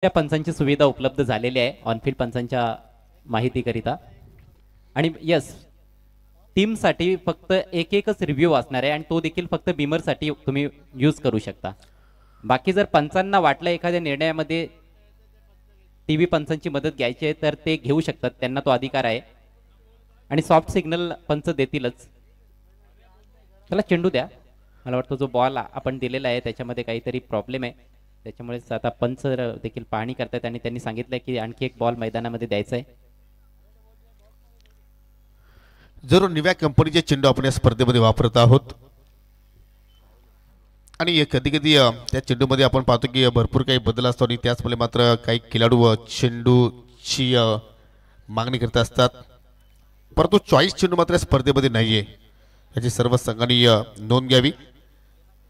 त्या पंचांची सुविधा उपलब्ध झालेली आहे ऑनफील्ड पंचांच्या माहितीकरिता. आणि यस, टीमसाठी फक्त एकच रिव्ह्यू असणार आहे आणि तो देखील फक्त बीमरसाठी तुम्ही यूज करू शकता. बाकी जर पंचांना वाटलं एखाद्या निर्णयामध्ये टीव्ही पंचांची मदत घ्यायची आहे तर ते घेऊ शकतात, त्यांना तो अधिकार आहे. आणि सॉफ्ट सिग्नल पंच देतीलच. त्याला चेंडू द्या. मला वाटतं जो बॉल आपण दिलेला आहे त्याच्यामध्ये काहीतरी प्रॉब्लेम आहे, त्याच्यामुळेच आता पंच देखील पाहणी करतात आणि त्यांनी सांगितलं की आणखी एक बॉल मैदानामध्ये द्यायचा आहे. जरूर निव्या कंपनीचे चेंडू आपण या स्पर्धेमध्ये वापरत आहोत आणि कधी कधी त्या चेंडूमध्ये आपण पाहतो की भरपूर काही बदल असतो आणि त्याचमुळे मात्र काही खेळाडू चेंडूची मागणी करत असतात, परंतु चॉईस चेंडू मात्र स्पर्धेमध्ये नाहीये, याची सर्व संघांनी नोंद घ्यावी.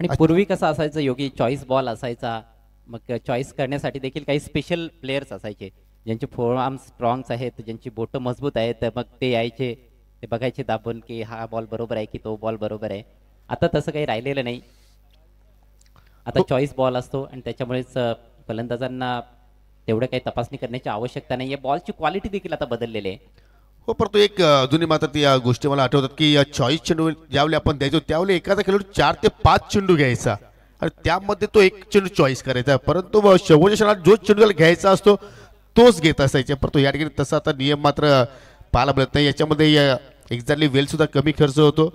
आणि पूर्वी कसं असायचं योगी, चॉईस बॉल असायचा, मग चॉईस करण्यासाठी देखील काही स्पेशल प्लेयर्स असायचे ज्यांचे फोर आर्म स्ट्रॉंग्स आहेत, ज्यांची बोटं मजबूत आहेत, तर मग ते यायचे, ते बघायचे दाबून की हा बॉल बरोबर आहे की तो बॉल बरोबर आहे. आता तसं काही राहिलेलं नाही, आता चॉईस बॉल असतो आणि त्याच्यामुळेच फलंदाजांना तेवढं काही तपासणी करण्याची आवश्यकता नाही आहे. बॉलची क्वालिटी देखील आता बदललेली आहे. हो, परंतु एक अजूनही मात्र ती गोष्टी मला आठवतात की चॉईस चेंडू ज्यावेळी आपण द्यायचो त्यावेळी एखादा खेळाडू 4 ते 5 चेंडू घ्यायचा आणि त्यामध्ये तो एक चेंडू चॉईस करायचा, परंतु शेवटच्या क्षणात जो चेंडू घ्यायचा असतो तोच घेत असायचा. परंतु या ठिकाणी तसा आता नियम मात्र पाहायला मिळत नाही. याच्यामध्ये एक्झॅक्टली वेल सुद्धा कमी खर्च होतो.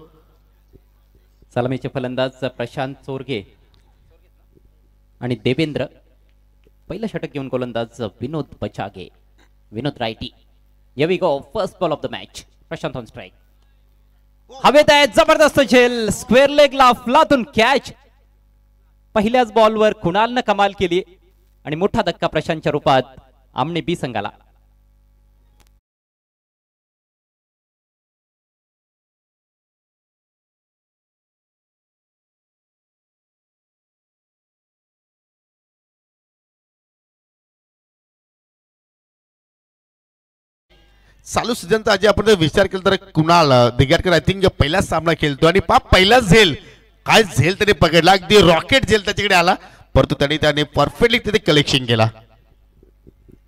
सलामीचे फलंदाज प्रशांत चोरगे आणि देवेंद्र. पहिलं षटक घेऊन गोलंदाज Vinod Pachage, Vinod Rayati. Here we go, first ball of the match. Prashant on strike. हवेत आहे जबरदस्त झेल, स्क्वेअर लेगला फ्लातून कॅच. पहिल्याच बॉलवर कुणालनं कमाल केली आणि मोठा धक्का प्रशांतच्या रूपात आमने बी संघाला. चालू सीझनचा आज आपण विचार केला तर कुणाल दिगाडकर आय थिंक पहिलाच सामना खेळतो आणि पहिलाच झेल, काय झेल त्याने पकडला, अगदी रॉकेट झेल त्याच्याकडे आला, परंतु त्याने परफेक्टली तिथे कलेक्शन केला.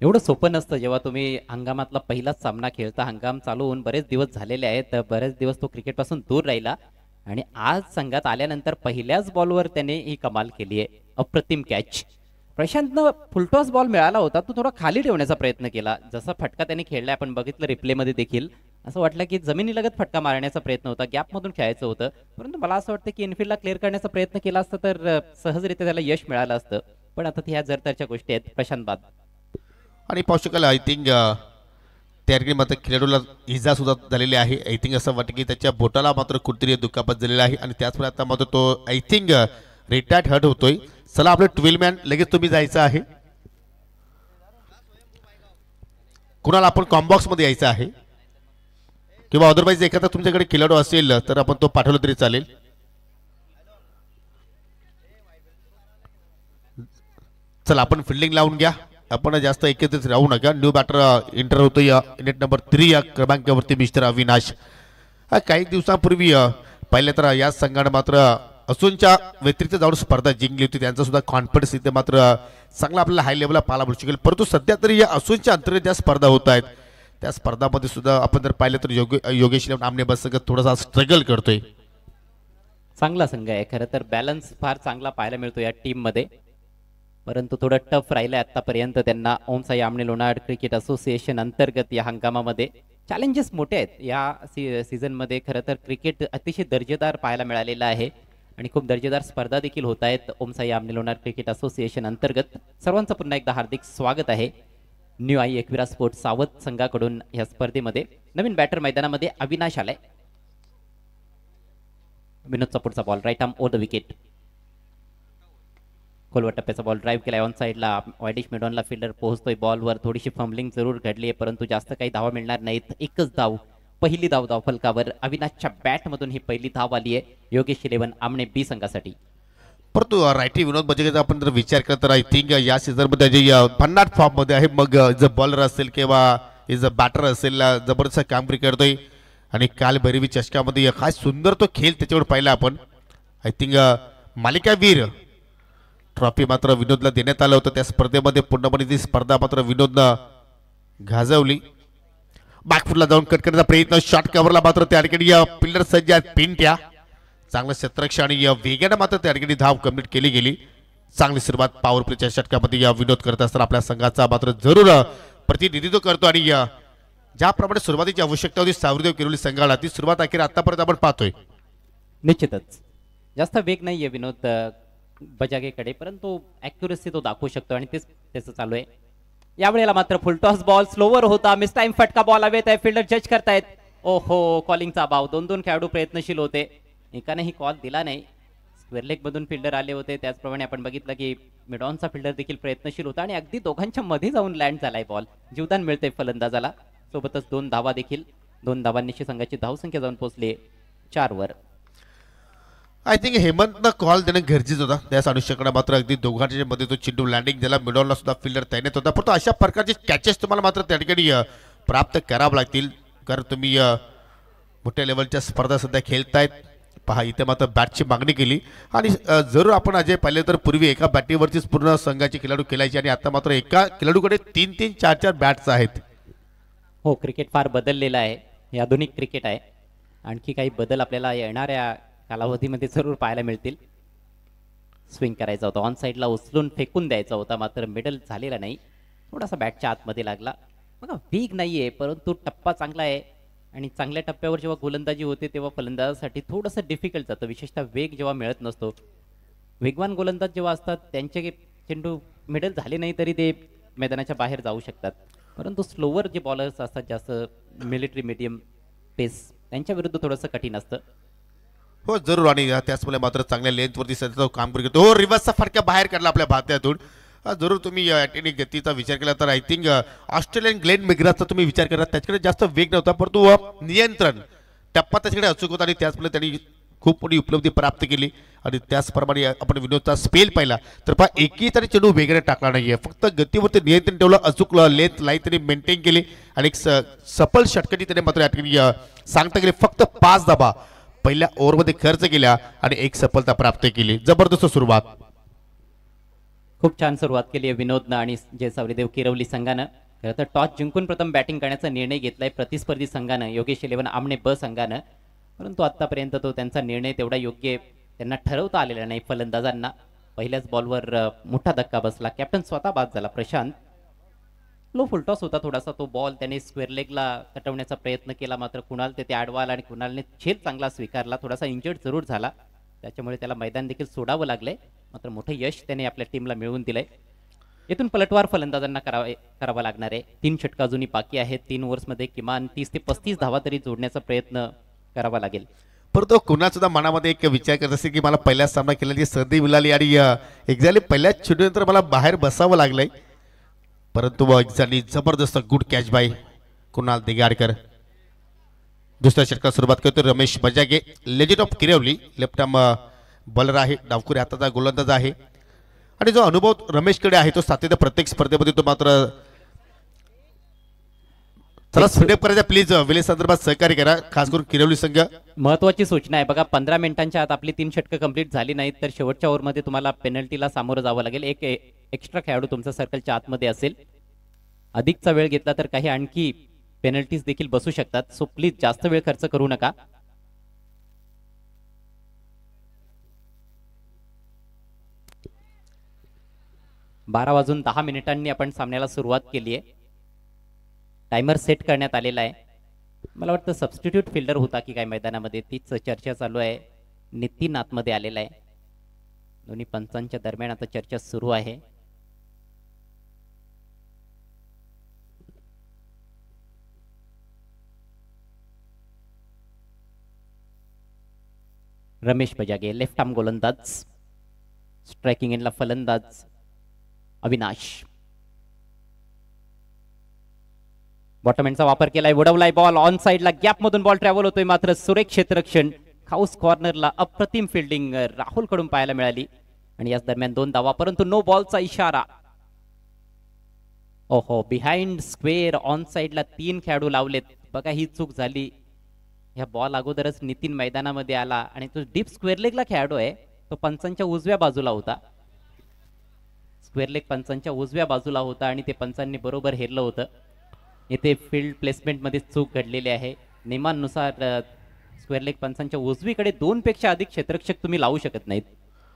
एवढं सोपं नसतं जेव्हा तुम्ही हंगामातला पहिलाच सामना खेळता. हंगाम चालू होऊन बरेच दिवस झालेले आहेत, बरेच दिवस तो क्रिकेट पासून दूर राहिला आणि आज संघात आल्यानंतर पहिल्याच बॉलवर त्याने ही कमाल केली आहे. अप्रतिम कॅच. प्रशांतनं फुलटॉस बॉल मिळाला होता, तो थोडा खाली ठेवण्याचा प्रयत्न केला. जसा फटका त्याने खेळला आपण बघितलं रिप्लेमध्ये देखील, असं वाटलं की जमिनीलगत फटका मारण्याचा प्रयत्न होता, गॅपमधून खेळायचं होतं, परंतु मला असं वाटतं की इनफिल्डला क्लिअर करण्याचा प्रयत्न केला असता तर सहजरित्या त्याला यश मिळालं असतं. पण आता ह्या जरतरच्या गोष्टी आहेत. प्रशांत बाद. आणि पाहू शकाल आय थिंक त्या मात्र खेळाडूला इजा सुद्धा झालेली आहे. आय थिंक असं वाटतं की त्याच्या बोटाला मात्र कुठेतरी दुखापत झालेली आहे आणि त्याचमुळे आता मात्र तो आय थिंक रिटायर्ड हर्ट होतोय. चला आपलं 12 मॅन लगेच तुम्ही जायचं आहे. कुणाला आपण कॉम्बॉक्स मध्ये यायचं आहे किंवा अदरवाईज एखादा तुमच्याकडे खेळाडू असेल तर आपण तो पाठवला तरी चालेल. चला आपण फिल्डिंग लावून घ्या, आपण जास्त एकत्रित राहू नका. न्यू बॅटर एंटर होतोय नेट नंबर 3 या क्रमांकावरती मिस्टर अविनाश. काही दिवसांपूर्वी पहिले तर या संघाने मात्र असूनच्या व्यतिरिक्त जाऊन स्पर्धा जिंकली होती. त्यांचा सुद्धा कॉन्फिडन्स इथे मात्र चांगला आपल्याला हाय लेवलला पाहायला मिळू शकेल. परंतु सध्या तरी या असूनच्या अंतर्गत ज्या स्पर्धा होत आहेत त्या स्पर्धामध्ये सुद्धा आपण जर पाहिलं तर योगेश आमने बस थोडासा स्ट्रगल करतोय. चांगला संघ आहे खरं तर, बॅलन्स फार चांगला पाहायला मिळतो या टीम मध्ये, परंतु थोडं टफ राहिलं आतापर्यंत त्यांना. ओम साई आमने लोणाड क्रिकेट असोसिएशन अंतर्गत या हंगामामध्ये चॅलेंजेस मोठे आहेत. या सीझन मध्ये खरं तर क्रिकेट अतिशय दर्जेदार पाहायला मिळालेलं आहे आणि खूप दर्जेदार स्पर्धा देखील होत आहेत ओम साई आमने लोणाड क्रिकेट असोसिएशन अंतर्गत. सर्वांचं पुन्हा एकदा हार्दिक स्वागत आहे. न्यू आई एकविरा स्पोर्ट्स सावत संघाकडून या स्पर्धेमध्ये नवीन बॅटर मैदानामध्ये अविनाश आलाय. विनोदचा पुढचा ball right arm over the wicket. खोलवर टप्प्याचा बॉल ड्राईव्ह केलाय ऑन साईडला. वायडिश मेडॉनला फिल्डर पोहोचतोय बॉलवर. थोडीशी फंबलिंग जरूर घडली आहे परंतु जास्त काही धावा मिळणार नाहीत. एकच धाव, पहिली धाव फलकावर. अविनाशच्या बॅटमधून ही पहिली धाव आली आहे योगेश 11 आमने बी संघासाठी. परंतु रायटी विनोद बजेचा आपण जर विचार केला तर आय थिंक या सीझन मध्ये जे भन्नाट फॉर्म मध्ये आहे, मग जर बॉलर असेल किंवा जर बॅटर असेल जबरदस्त कामगिरी करतोय आणि काल भैरवी चषकामध्ये काय सुंदर तो खेळ त्याच्यावर पाहिला आपण. आय थिंक मालिकावीर ट्रॉफी मात्र विनोदला देण्यात आलं होतं. त्या स्पर्धेमध्ये पूर्णपणे ती स्पर्धा मात्र विनोदनं गाजवली. बॅकफुटला जाऊन कट करण्याचा प्रयत्न, शॉट कव्हरला मात्र त्या ठिकाणी पिल्लर सज्ज आहेत पिंट्या. चांगलं क्षेत्ररक्षण आणि वेगाने मात्र त्या ठिकाणी धाव कंप्लीट केली गेली. चांगली सुरुवात पॉवर प्लेच्या षटकामध्ये विनोद करत असताना आपल्या संघाचा मात्र जरूर प्रतिनिधित्व करतो. आणि ज्याप्रमाणे सुरुवातीची आवश्यकता होती सावरदेव किरोली संघाला, ती सुरुवात अखेर आतापर्यंत आपण पाहतोय. निश्चितच जास्त वेग नाहीये विनोद बजागेकडे, परंतु ॲक्युरसी तो दाखवू शकतो आणि तेच त्याचं चालू आहे. यावेळेला मात्र फुलटॉस बॉल स्लोवर होता, मिस टाइम फटका बॉल हवेत आहे, फिल्डर जज करतायत. ओहो, कॉलिंगचा अभाव. दोन खेळाडू प्रयत्नशील होते, एकानेही कॉल दिला नाही. स्क्वेअर लेग मधून फिल्डर आले होते, त्याचप्रमाणे आपण बघितलं की मिडॉनचा फिल्डर देखील प्रयत्नशील होता आणि अगदी दोघांच्या मध्ये जाऊन लँड झालाय बॉल. जीवदान मिळते फलंदाजाला. सोबतच 2 धावा देखील. 2 धावांनी संघाची धावसंख्या जाऊन पोहोचली 4 वर. आय थिंक हेमंतनं कॉल देणं गरजेचं होता. त्याच अनुषंगाने मात्र अगदी दोघांच्या मध्ये तो चेंडू लँडिंग झाला. मिडॉनला सुद्धा फिल्डर तैनात होता, परंतु अशा प्रकारचे कॅचेस तुम्हाला मात्र त्या ठिकाणी प्राप्त करावं लागतील, कारण तुम्ही मोठ्या लेवलच्या स्पर्धा सध्या खेळतायत. पहा, इथे मात्र बॅटची मागणी केली आणि जरूर आपण अजय पाहिले तर पूर्वी एका बॅटीवरतीच पूर्ण संघाचे खेळाडू खेळायचे आणि आता मात्र एका खेळाडूकडे 3-3, 4-4 बॅट्स आहेत. हो, क्रिकेट फार बदललेलं आहे, हे आधुनिक क्रिकेट आहे. आणखी काही बदल आपल्याला येणाऱ्या कालावधीमध्ये जरूर पाहायला मिळतील. स्विंग करायचा होता, ऑन साईडला उचलून फेकून द्यायचा होता, मात्र मिडल झालेला नाही. थोडासा बॅटच्या आतमध्ये लागला. बघा, वेग नाहीये, परंतु टप्पा चांगला आहे आणि चांगल्या टप्प्यावर जेव्हा गोलंदाजी होते तेव्हा फलंदाजासाठी थोडंसं डिफिकल्ट जातं, विशेषतः वेग जेव्हा मिळत नसतो. वेगवान गोलंदाज जेव्हा असतात त्यांचे चेंडू मिडल झाले नाही तरी ते मैदानाच्या बाहेर जाऊ शकतात, परंतु स्लोवर जे बॉलर्स असतात, जास्त मिलिटरी मीडियम पेस, त्यांच्या विरुद्ध थोडंसं कठीण असतं. हो जरूर, आणि त्याचमुळे मात्र चांगल्या लेंथवरती सध्या काम करू शकतो. हो, रिव्हर्सचा फटका बाहेर काढला आपल्या भारतातून. जरूर तुम्ही अटेनिक गतीचा विचार केला तर आय थिंक ऑस्ट्रेलियन ग्लेन मेग्रासचा तुम्ही विचार करा, त्याच्याकडे जास्त वेग नव्हता, परंतु नियंत्रण टप्पा त्याच्याकडे अचूक होता आणि त्याचमुळे त्यांनी खूप मोठी उपलब्धी प्राप्त केली. आणि त्याचप्रमाणे आपण विनोदचा स्पेल पाहिला तर पहा, एकही तरी चेंडू वेगळे टाकला नाहीये, फक्त गतीवरती नियंत्रण ठेवलं, अचूक लेंथ लाईन त्यांनी मेंटेन केली आणि एक सफल षटकाची त्याने मात्र या ठिकाणी सांगता गेले. फक्त 5 धावा पहिल्या ओव्हरमध्ये खर्च केल्या आणि एक सफलता प्राप्त केली. जबरदस्त सुरुवात, खूप छान सुरुवात केली आहे विनोदनं आणि जय सावरीदेव किरवली संघानं. खरं तर टॉस जिंकून प्रथम बॅटिंग करण्याचा निर्णय घेतलाय प्रतिस्पर्धी संघानं, योगेश 11 आमने ब संघानं, परंतु आतापर्यंत तो त्यांचा निर्णय तेवढा योग्य त्यांना ठरवता आलेला नाही. फलंदाजांना पहिल्याच बॉलवर मोठा धक्का बसला, कॅप्टन स्वतः बाद झाला. प्रशांत लो फुलटॉस होता थोडासा, तो बॉल त्याने स्क्वेअर लेगला तटवण्याचा प्रयत्न केला, मात्र कुणाल ते आडवा आला आणि कुणालने झेल चांगला स्वीकारला. थोडासा इंजर्ड जरूर झाला, त्याच्यामुळे त्याला मैदान देखील सोडावं लागलंय, मात्र मोठं यश त्याने आपल्या टीमला मिळवून दिलंय. येथून पलटवार फलंदाजांना करावा लागणार आहे. 3 षटका अजूनही बाकी आहेत. 3 ओव्हर्समध्ये किमान 30 ते 35 धावा तरी जोडण्याचा प्रयत्न करावा लागेल. परंतु कुणाल सुद्धा मनामध्ये एक विचार करत असेल की मला पहिल्याच सामना केल्याची संधी मिळाली आणि एक्झॅक्टली पहिल्याच चेंडूनंतर मला बाहेर बसावं लागलंय, परंतु एक्झॅक्टली जबरदस्त good catch by Kunal Digadkar. दुसऱ्या षटकात सुरुवात करतो Ramesh Bajage, legend of Kirwali, left arm bowler आहे, डावखुरी हाताचा गोलंदाज आहे आणि जो अनुभव रमेशकडे आहे तो सातत्य प्रत्येक स्पर्धेमध्ये तो मात्र. चला स्पीडअप करायचा प्लीज, वेळे संदर्भात सहकार्य करा, खास करून किरवली संघ. महत्वाची सूचना आहे बघा, 15 मिनिटांच्या आत आपली 3 षटकं कंप्लीट झाली नाहीत तर शेवटच्या ओव्हरमध्ये तुम्हाला पेनल्टीला सामोरं जावं लागेल. एक एक्स्ट्रा खेळाडू तुमच्या सर्कलच्या आतमध्ये असेल. अधिकचा वेळ घेतला तर काही आणखी पेनल्टीज देखील बसू शकतात, सो प्लीज जास्त वेळ खर्च करू नका. बारा वाजून 10 मिनिटांनी आपण सामन्याला सुरुवात केली आहे. टायमर सेट करण्यात आलेला आहे. मला वाटतं सबस्टिट्यूट फिल्डर होता की काय मैदानामध्ये, तीच चर्चा चालू आहे. नितीन आतमध्ये आलेला आहे. दोन्ही पंचांच्या दरम्यान आता चर्चा सुरू आहे. रमेश बजागे लेफ्ट आर्म गोलंदाज, स्ट्रायकिंग एंडला फलंदाज अविनाश. बॉटम एंडचा वापर केलाय, उडवलाय बॉल ऑन साइडला, गॅप मधून बॉल ट्रॅव्हल होतोय, मात्र सुरेख क्षेत्ररक्षण हाऊस कॉर्नरला अप्रतिम फिल्डिंग राहुल कडून पाहायला मिळाली आणि याच दरम्यान 2 धावा, परंतु नो बॉलचा इशारा. ओहो, बिहाइंड स्क्वेअर ऑन साइडला 3 खेळाडू लावलेत. बघा ही चूक झाली. ह्या बॉल अगोदरच नितीन मैदानामध्ये आला आणि तो डीप स्क्वेअर लेगला खेळाडू आहे, तो पंचांच्या उजव्या बाजूला होता. स्क्वेअर लेग पंचांच्या उजव्या बाजूला होता आणि ते पंचांनी बरोबर हेरलं होतं. येथे फील्ड प्लेसमेंटमध्ये चूक घडलेली आहे. नियमांनुसार स्क्वेअर लेग पंचांच्या उजवीकडे 2 पेक्षा अधिक क्षेत्ररक्षक तुम्ही लावू शकत नाहीत.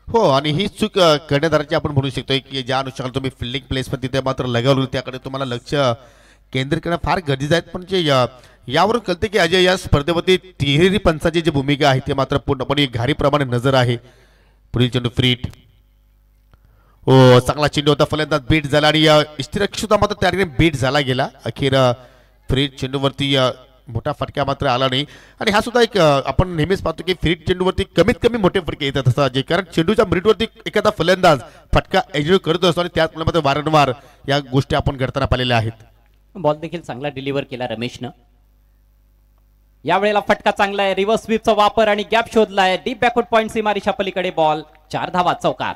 हो, आणि ही चूक कर्णधाराची आपण म्हणू शकतो की ज्या अनुषंगाने तुम्ही फिल्डिंग प्लेसमध्ये तिथे मात्र लगावलं त्याकडे तुम्हाला लक्ष केंद्रित करणं फार गरजेचं आहे. पण जे यावरून कळते की अजय या स्पर्धेवरती तिहेरी पंचाची जी भूमिका आहे ते मात्र पूर्णपणे घारीप्रमाणे नजर आहे. पुढील चेंडू फ्रीट. हो, चांगला चेंडू होता, फलंदाज बीट झाला आणि इष्टिरक्षक सुद्धा मात्र त्या ठिकाणी बीट झाला गेला. अखेर फ्रीट चेंडूवरती मोठा फटका मात्र आला नाही. आणि हा सुद्धा एक आपण नेहमीच पाहतो की फ्रीट चेंडूवरती कमीत कमी मोठे फटके येतात असं जे, कारण चेंडूच्या मिनिटवरती एखादा फलंदाज फटका एक्झिक्यूट करत असतो आणि त्याचमुळे मात्र वारंवार या गोष्टी आपण घडताना पाहिलेल्या आहेत. बॉल देखील चांगला डिलिव्हर केला रमेशनं. यावेळेला फटका चांगला आहे, रिव्हर्स स्वीपचा वापर आणि गॅप शोधला आहे. डीप बॅकवर्ड पॉइंट सीमारेषा पलीकडे बॉल, 4 धावा, चौकार.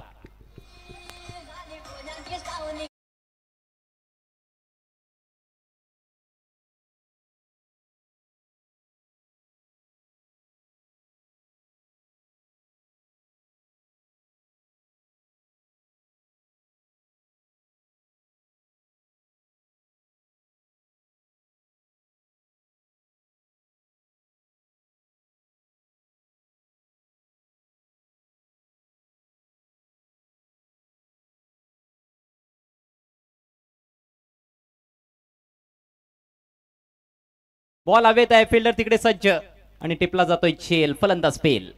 बॉल हवेत आहे, फिल्डर तिकडे सज्ज आणि टिपला जातोय झेल. फलंदाज फेल.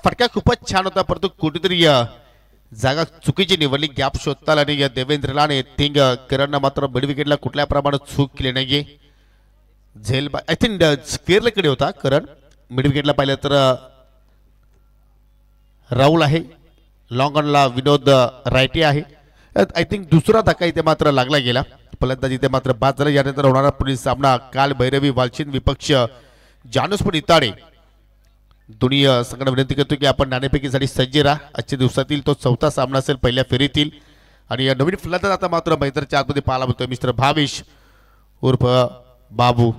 फटका खूपच छान होता, परंतु कुठेतरी जागा चुकीची निवडली. गॅप शोधताल आणि या देवेंद्रला आणि थिंग करणं मात्र मिड विकेटला कुठल्या प्रमाणात चूक केली नाहीये. झेल आय थिंक स्क्वेअरकडे होता करण. मिड विकेटला पाहिलं तर राहुल आहे, लॉंग ऑनला विनोद रायटे आहे. आय थिंक दुसरा धक्का इथे मात्र लागला गेला. फलंदाज इथे मात्र बाद झाला. यानंतर होणारा पुढील सामना काल भैरवी वालचिन विपक्ष जानुसपूर इताडे. दोन्ही संघांना विनंती करतो की आपण नाणेफेकीसाठी सज्ज राहा. आजच्या दिवसातील तो 4था सामना असेल पहिल्या फेरीतील. आणि या नवीन फलंदाज आता मात्र मैदानाच्या आतमध्ये पाहायला मिळतोय मिस्टर भावेश उर्फ बाबू.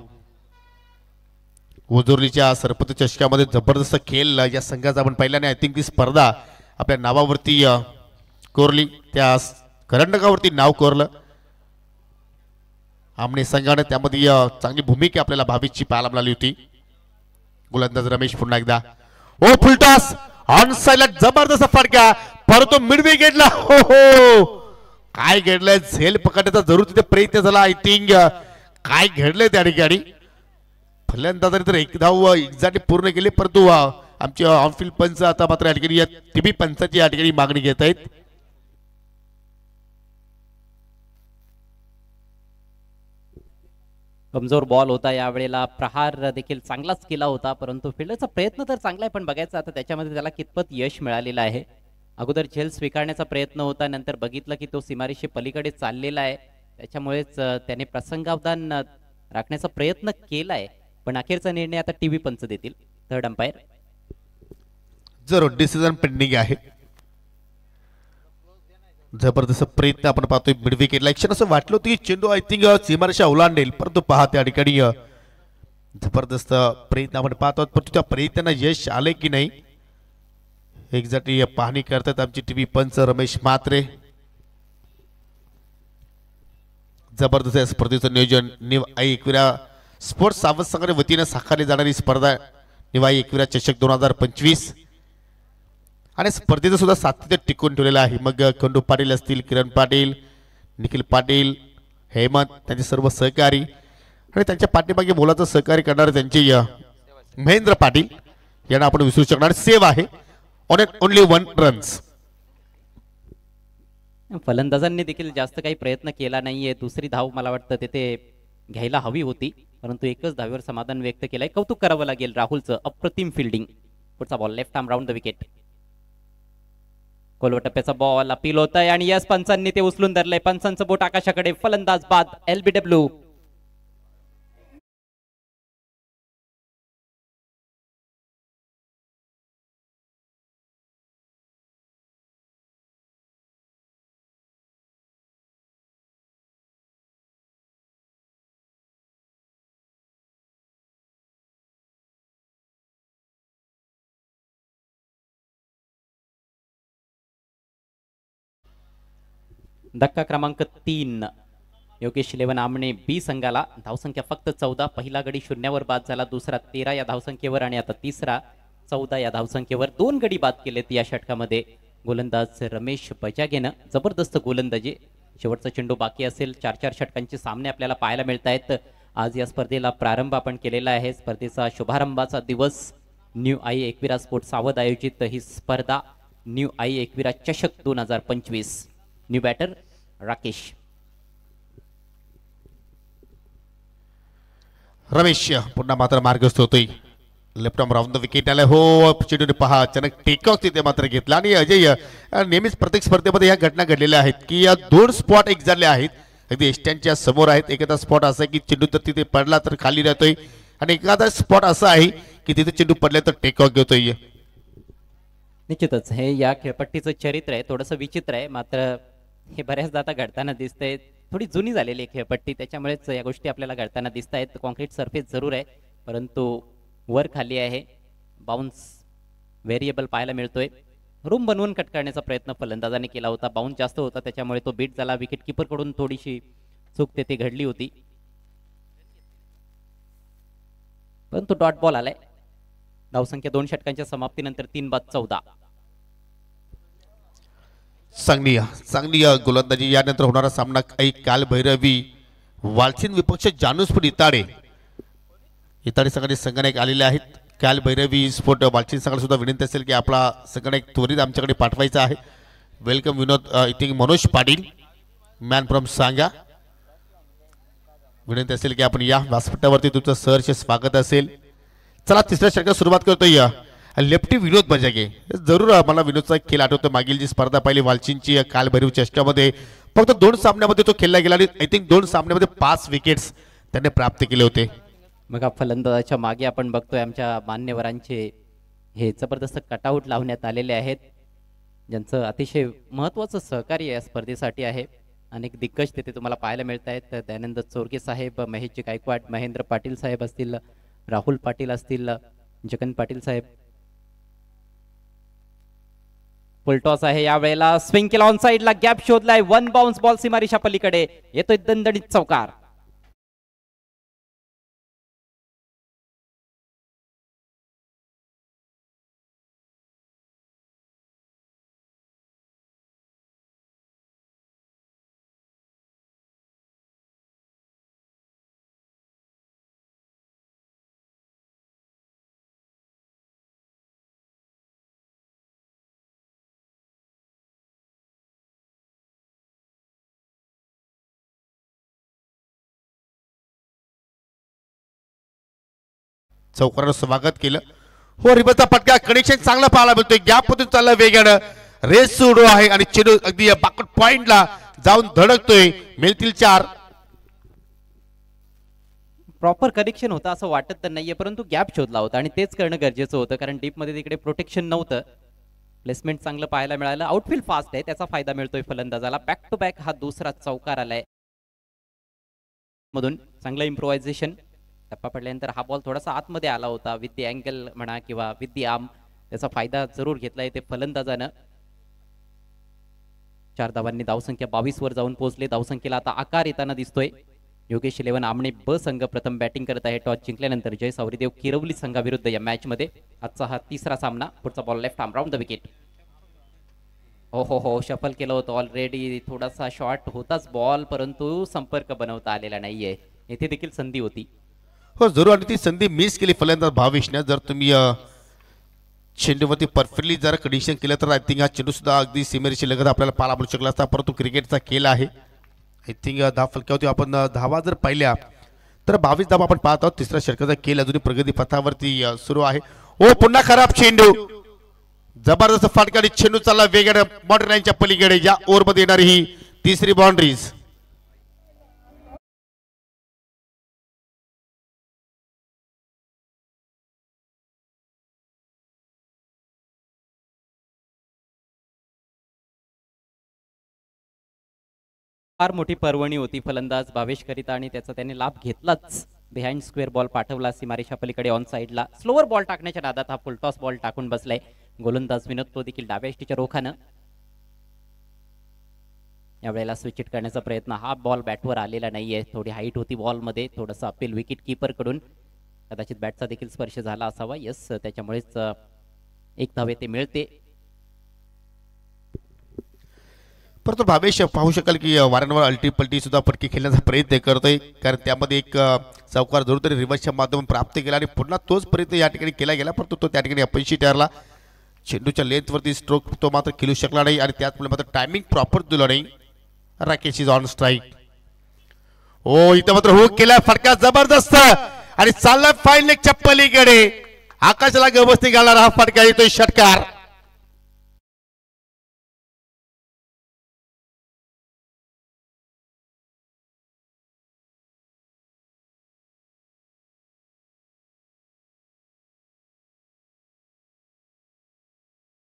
ओझोर्लीच्या सरपंच चषकामध्ये जबरदस्त खेळ या संघाचा आपण पाहिला नाही. आय थिंक ती स्पर्धा आपल्या नावावरती कोरली, त्या करंडकावरती नाव कोरलं आमने संघाने. त्यामध्ये चांगली भूमिका आपल्याला भावेशची पाहायला मिळाली होती. गोलंदाज रमेश पुन्हा एकदा. ओ फुलटॉस ऑन साइडला जबरदस्त फटका, परंतु मिड विकेटला. हो हो, काय घडलंय, झेल पकडण्याचा जरूर तिथे प्रयत्न झाला. आय थिंक काय घडलंय त्या ठिकाणी. फलंदाजाने तर एक धाव एक्झॅक्टली पूर्ण केली, परंतु आमचे ऑनफिल्ड पंच आता मात्र या ठिकाणी टीबी पंचाची या ठिकाणी मागणी घेत आहेत. कमजोर बॉल होता यावेळेला. प्रहार देखील चांगलाच केला होता, परंतु फिल्डरचा प्रयत्न तर चांगला आहे, पण बघायचं आता त्याच्यामध्ये त्याला कितपत यश मिळालेलं आहे. अगोदर झेल स्वीकारण्याचा प्रयत्न होता, नंतर बघितलं की तो सीमारेषे पलीकडे चाललेला आहे, त्याच्यामुळेच त्याने प्रसंगावधान राखण्याचा प्रयत्न केलाय. पण अखेरचा निर्णय आता टीव्ही पंच देतील, थर्ड अंपायर. जरूर डिसिजन पेंडिंग आहे. जबरदस्त प्रयत्न आपण पाहतोय मिड विकेटला. क्षण असं वाटलं होतं की चेंडू आय थिंक सीमारेषा ओलांडेल, परंतु पहा त्या ठिकाणी जबरदस्त प्रयत्न आपण पाहतो, परंतु त्या प्रयत्नांना यश आले की नाही एक्झॅक्टली पाहणी करतात आमची टीव्ही पंच रमेश म्हात्रे. जबरदस्त स्पर्धेचं नियोजन निवाई एकविरा स्पोर्ट्स सावध संघाच्या वतीने साकारली जाणारी स्पर्धा निवाई एकविरा चषक 2025 आणि स्पर्धेचं सुद्धा सातत्य टिकून ठेवलेलं आहे. मग खंडू पाटील असतील, किरण पाटील, निखिल पाटील, हेमंत, त्यांचे सर्व सहकारी आणि त्यांच्या पाठीमागे मोलाचं सहकार्य करणारे त्यांचे महेंद्र पाटील यांना आपण विसरू शकणार. सेव आहे ऑन एन ओनली 1 रन्स. फलंदाजांनी देखील जास्त काही प्रयत्न केला नाहीये. दुसरी धाव मला वाटतं तिथे घ्यायला हवी होती, परंतु एकच धावेवर समाधान व्यक्त केलंय. कौतुक करावं लागेल राहुलचं, अप्रतिम फिल्डिंग. पुढचा ball left arm round the wicket. Kolwa टप्प्याचा बॉल अपील होत आहे आणि यस पंचांनी ते उचलून धरलंय. पंचांचं बोट आकाशाकडे, फलंदाज बाद. LBW धक्का क्रमांक 3 योगेश 11 आमने बी संघाला. धावसंख्या फक्त 14. पहिला गडी शून्यावर बाद झाला, दुसरा 13 या धावसंख्येवर आणि आता तिसरा 14 या धावसंख्येवर. 2 गडी बाद केलेत या षटकामध्ये. गोलंदाज रमेश बजागेनं जबरदस्त गोलंदाजी. शेवटचा चेंडू बाकी असेल. 4-4 षटकांचे सामने आपल्याला पाहायला मिळत आहेत. आज या स्पर्धेला प्रारंभ आपण केलेला आहे. स्पर्धेचा शुभारंभाचा दिवस. न्यू आई एकविरा स्पोर्ट सावध आयोजित ही स्पर्धा न्यू आई एकविरा चषक 2025. New batter Rakesh. रमेश पुन्हा मात्र मार्गस्थ होतोय. Left arm round the wicket आलाय. हो चेंडूने पहा अचानक टेकऑफ तिथे मात्र घेतला. आणि अजय नेहमीच प्रत्येक स्पर्धेमध्ये या घटना घडलेल्या आहेत की या 2 स्पॉट एक झाले आहेत. अगदी एस्टँडच्या समोर आहेत. एखादा स्पॉट असा आहे की चेंडू तर तिथे पडला तर खाली राहतोय आणि एखादा स्पॉट असा आहे की तिथे चेंडू पडला तर टेकऑफ घेतोय. निश्चितच हे या खेळपट्टीचं चरित्र आहे. थोडंसं विचित्र आहे, मात्र हे बऱ्याचदा आता घडताना दिसतंय. थोडी जुनी झालेली आहे खेळपट्टी, त्याच्यामुळेच या गोष्टी आपल्याला घडताना दिसत आहेत. कॉन्क्रीट सरफेस जरूर आहे, परंतु वर खाली आहे. बाउन्स व्हेरिएबल पाहायला मिळतोय. रूम बनवून कट करण्याचा प्रयत्न फलंदाजाने केला होता. बाउन्स जास्त होता, त्याच्यामुळे तो बीट झाला. विकेट किपर कडून थोडीशी चूक तेथे घडली होती, परंतु डॉट बॉल आलाय. धावसंख्या 2 षटकांच्या समाप्तीनंतर 3-14. चांगली गोलंदाजी. यानंतर होणारा सामना काल भैरवी वालचिन विपक्ष जानूसपूर इताडे संघाने संगणक आलेले आहेत. काल भैरवी स्पोर्ट वालचिन संघाला सुद्धा विनंती असेल की आपला संगणक त्वरित आमच्याकडे पाठवायचा आहे. Welcome Vinod eating Manoj Patil man from सांगा. विनंती असेल की आपण या व्यासपीठावरती तुमचं सहर्ष स्वागत असेल. चला तिसऱ्या षटकात सुरुवात करतोय. लेफ्टी विनोद बजागे. जरूर मला विनोदचा खेळ आठवतो. मागील जी स्पर्धा पाहिली वालचिनची काल भैरव चषकामध्ये फक्त 2 सामन्यामध्ये तो खेळला गेला आणि आय थिंक 2 सामन्यामध्ये 5 विकेट्स त्याने प्राप्त केले होते. मग फलंदाजाच्या मागे आपण बघतोय आमच्या मान्यवरांचे हे जबरदस्त कटआउट लावण्यात आलेले आहेत, ज्यांचं अतिशय महत्त्वाचं सहकार्य या स्पर्धेसाठी आहे. अनेक दिग्गज तिथे तुम्हाला पाहायला मिळत आहेत. दयानंद चोरगे साहेब, महेशजी गायकवाड, महेंद्र पाटील साहेब असतील, राहुल पाटील असतील, जगन पाटील साहेब. फुलटॉस आहे यावेळेला. स्विंग केला ऑन साइडला, गॅप शोधलाय. 1 बाउन्स बॉल सीमारेषा पलीकडे येतोय. दणदणीत चौकार. चौकारानं स्वागत केलं. हो रिबनचा पटका कनेक्शन चांगला पाहायला मिळतोय. गॅप मधून चालला वेगानं. रेस सुरू आहे आणि चेंडू अगदी बाकट पॉइंटला जाऊन धडकतोय. मिळतील 4. प्रॉपर कनेक्शन होता असं वाटत तर नाहीये, परंतु गॅप शोधला होता आणि तेच करणं गरजेचं होतं, कारण डीप मध्ये तिकडे प्रोटेक्शन नव्हतं. प्लेसमेंट चांगलं पाहायला मिळालं. आउटफील्ड फास्ट आहे, त्याचा फायदा मिळतोय फलंदाजाला. बॅक टू बॅक हा दुसरा चौकार आलाय मधून. चांगलं इम्प्रोव्हायझेशन. टप्पा पडल्यानंतर हा बॉल थोडासा आतमध्ये आला होता. विथ दी अँगल म्हणा किंवा विथ दी आर्म, त्याचा फायदा जरूर घेतलाय ते फलंदाजानं. 4 धावांनी धावसंख्या 22 वर जाऊन पोहोचले. धावसंख्येला आता आकार येताना दिसतोय. योगेश 11 आमने ब संघ प्रथम बॅटिंग करत आहे. टॉस जिंकल्यानंतर जय सावरीदेव किरवली संघाविरुद्ध या मॅच मध्ये आजचा हा तिसरा सामना. पुढचा ball left arm round the wicket. हो शफल केलं होतं ऑलरेडी. थोडासा शॉर्ट होताच बॉल, परंतु संपर्क बनवता आलेला नाहीये. येथे देखील संधी होती. हो जरूर, आणि ती संधी मिस केली फलंदाज भावेशने. जर तुम्ही चेंडूवरती परफेक्टली जर कंडिशन केलं तर आय थिंक हा चेंडू सुद्धा अगदी सीमेरेषे लगत आपल्याला पाहायला मिळू शकला असता. परंतु क्रिकेटचा खेळ आहे. आय थिंक 10 फलकावरती आपण धावा जर पाहिल्या तर 22 धावा आपण पाहत आहोत. तिसऱ्या षटकाचा खेळ अजूनही प्रगती पथावरती सुरू आहे. ओ पुन्हा खराब चेंडू. जबरदस्त फटका. चेंडू चालला वेगळ्या बॉर्डर लाईनच्या पलीकडे. या ओव्हरमध्ये येणारी ही तिसरी बाउंड्रीज. फार मोठी पर्वणी होती फलंदाज भावेश करिता आणि त्याचा त्याने लाभ घेतलाच. बिहाइंड स्क्वेअर बॉल पाठवला सीमारेषा पलीकडे ऑन साइडला. स्लोअर बॉल टाकण्याच्या नादात हा फुलटॉस बॉल टाकून बसलाय. गोलंदाज विनोद तो देखील डाव्या यष्टीच्या रोखानं. यावेळेला स्विच इट करण्याचा प्रयत्न, हा बॉल बॅटवर आलेला नाहीये, थोडी हाईट होती बॉलमध्ये, थोडंसं अपील विकेट कीपरकडून, कदाचित बॅटचा देखील स्पर्श झाला असावा. यस, त्याच्यामुळेच एक धावे ते मिळते. परंतु भावेश पाहू शकाल की वारंवार अल्टी पलटी सुद्धा फटके खेळण्याचा प्रयत्न करतोय, कारण त्यामध्ये एक चौकार जरूर तरी रिव्हर्सच्या माध्यमातून प्राप्त केला आणि पुन्हा तोच प्रयत्न या ठिकाणी केला गेला, परंतु तो त्या ठिकाणी अपयशी ठरला. चेंडूच्या लेंथवरती स्ट्रोक तो मात्र खेळू शकला नाही आणि त्याचमुळे मात्र टायमिंग प्रॉपर दिलं नाही. Rakesh is on strike. ओ इथं मात्र हुक केला, फटका जबरदस्त आणि चालला फाईन लेगच्या पलीकडे, आकाशाला गवसती घालणारा हा फटका येतोय षटकार.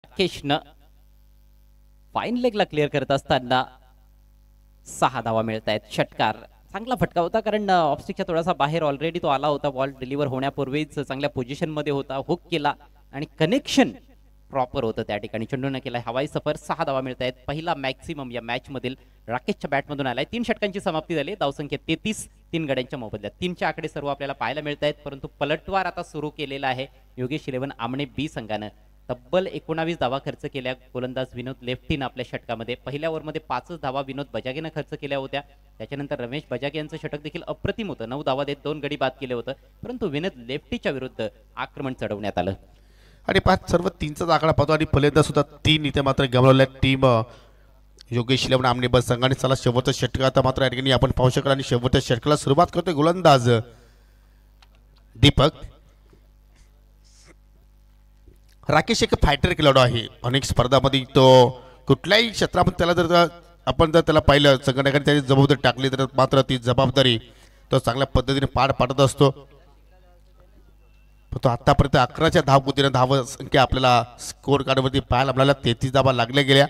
राकेशनं फाईन लेगला क्लिअर करत असताना 6 धावा मिळत आहेत. षटकार चांगला फटका होता, कारण ऑफस्टिकच्या थोडासा बाहेर ऑलरेडी तो आला होता. बॉल डिलिव्हर होण्यापूर्वीच चांगल्या पोझिशन मध्ये होता, हुक केला आणि कनेक्शन प्रॉपर होतं त्या ठिकाणी. चेंडूनं केला हवाई सफर. 6 धावा मिळत आहेत. पहिला मॅक्सिमम या मॅच मधील राकेशच्या बॅटमधून आलाय. 3 षटकांची समाप्ती झाली. धावसंख्या 33, 3 गड्यांच्या मोबदल्यात 3चे आकडे सर्व आपल्याला पाहायला मिळत आहेत. परंतु पलटवार आता सुरू केलेला आहे योगेश 11 आमणे बी संघानं. तब्बल 19 धावा खर्च केल्या गोलंदाज विनोद लेफ्टीनं आपल्या षटकामध्ये. पहिल्या ओव्हरमध्ये 5 धावा विनोद बजागेनं खर्च केल्या होत्या. त्याच्यानंतर रमेश बजागे यांचं षटक देखील अप्रतिम होतं. 9 धावा देत 2 गडी बाद केले होतं, परंतु विनोद लेफ्टीच्या विरुद्ध आक्रमण चढवण्यात आलं. आणि 5 सर्व 3चा आकडा पाहतो आणि फलंदाज सुद्धा 3 इथे मात्र गमावल्या टीम योगेश 11 आमने बस संघाने. चला शेवटचा षटक आता मात्र या ठिकाणी आपण पाहू शकाल आणि शेवटच्या षटकाला सुरुवात करतोय गोलंदाज दीपक. राकेश एक फायटर खेळाडू आहे. अनेक स्पर्धामध्ये तो कुठल्याही क्षेत्रामध्ये त्याला जर आपण जर त्याला पाहिलं, संघटनाने त्याची जबाबदारी टाकली तर मात्र ती जबाबदारी तो चांगल्या पद्धतीने पार पाडत असतो. तो आतापर्यंत 11च्या धावगतीने धाव संख्या आपल्याला स्कोर कार्डवरती पाहायला आपल्याला 33 धावा लागल्या गेल्या.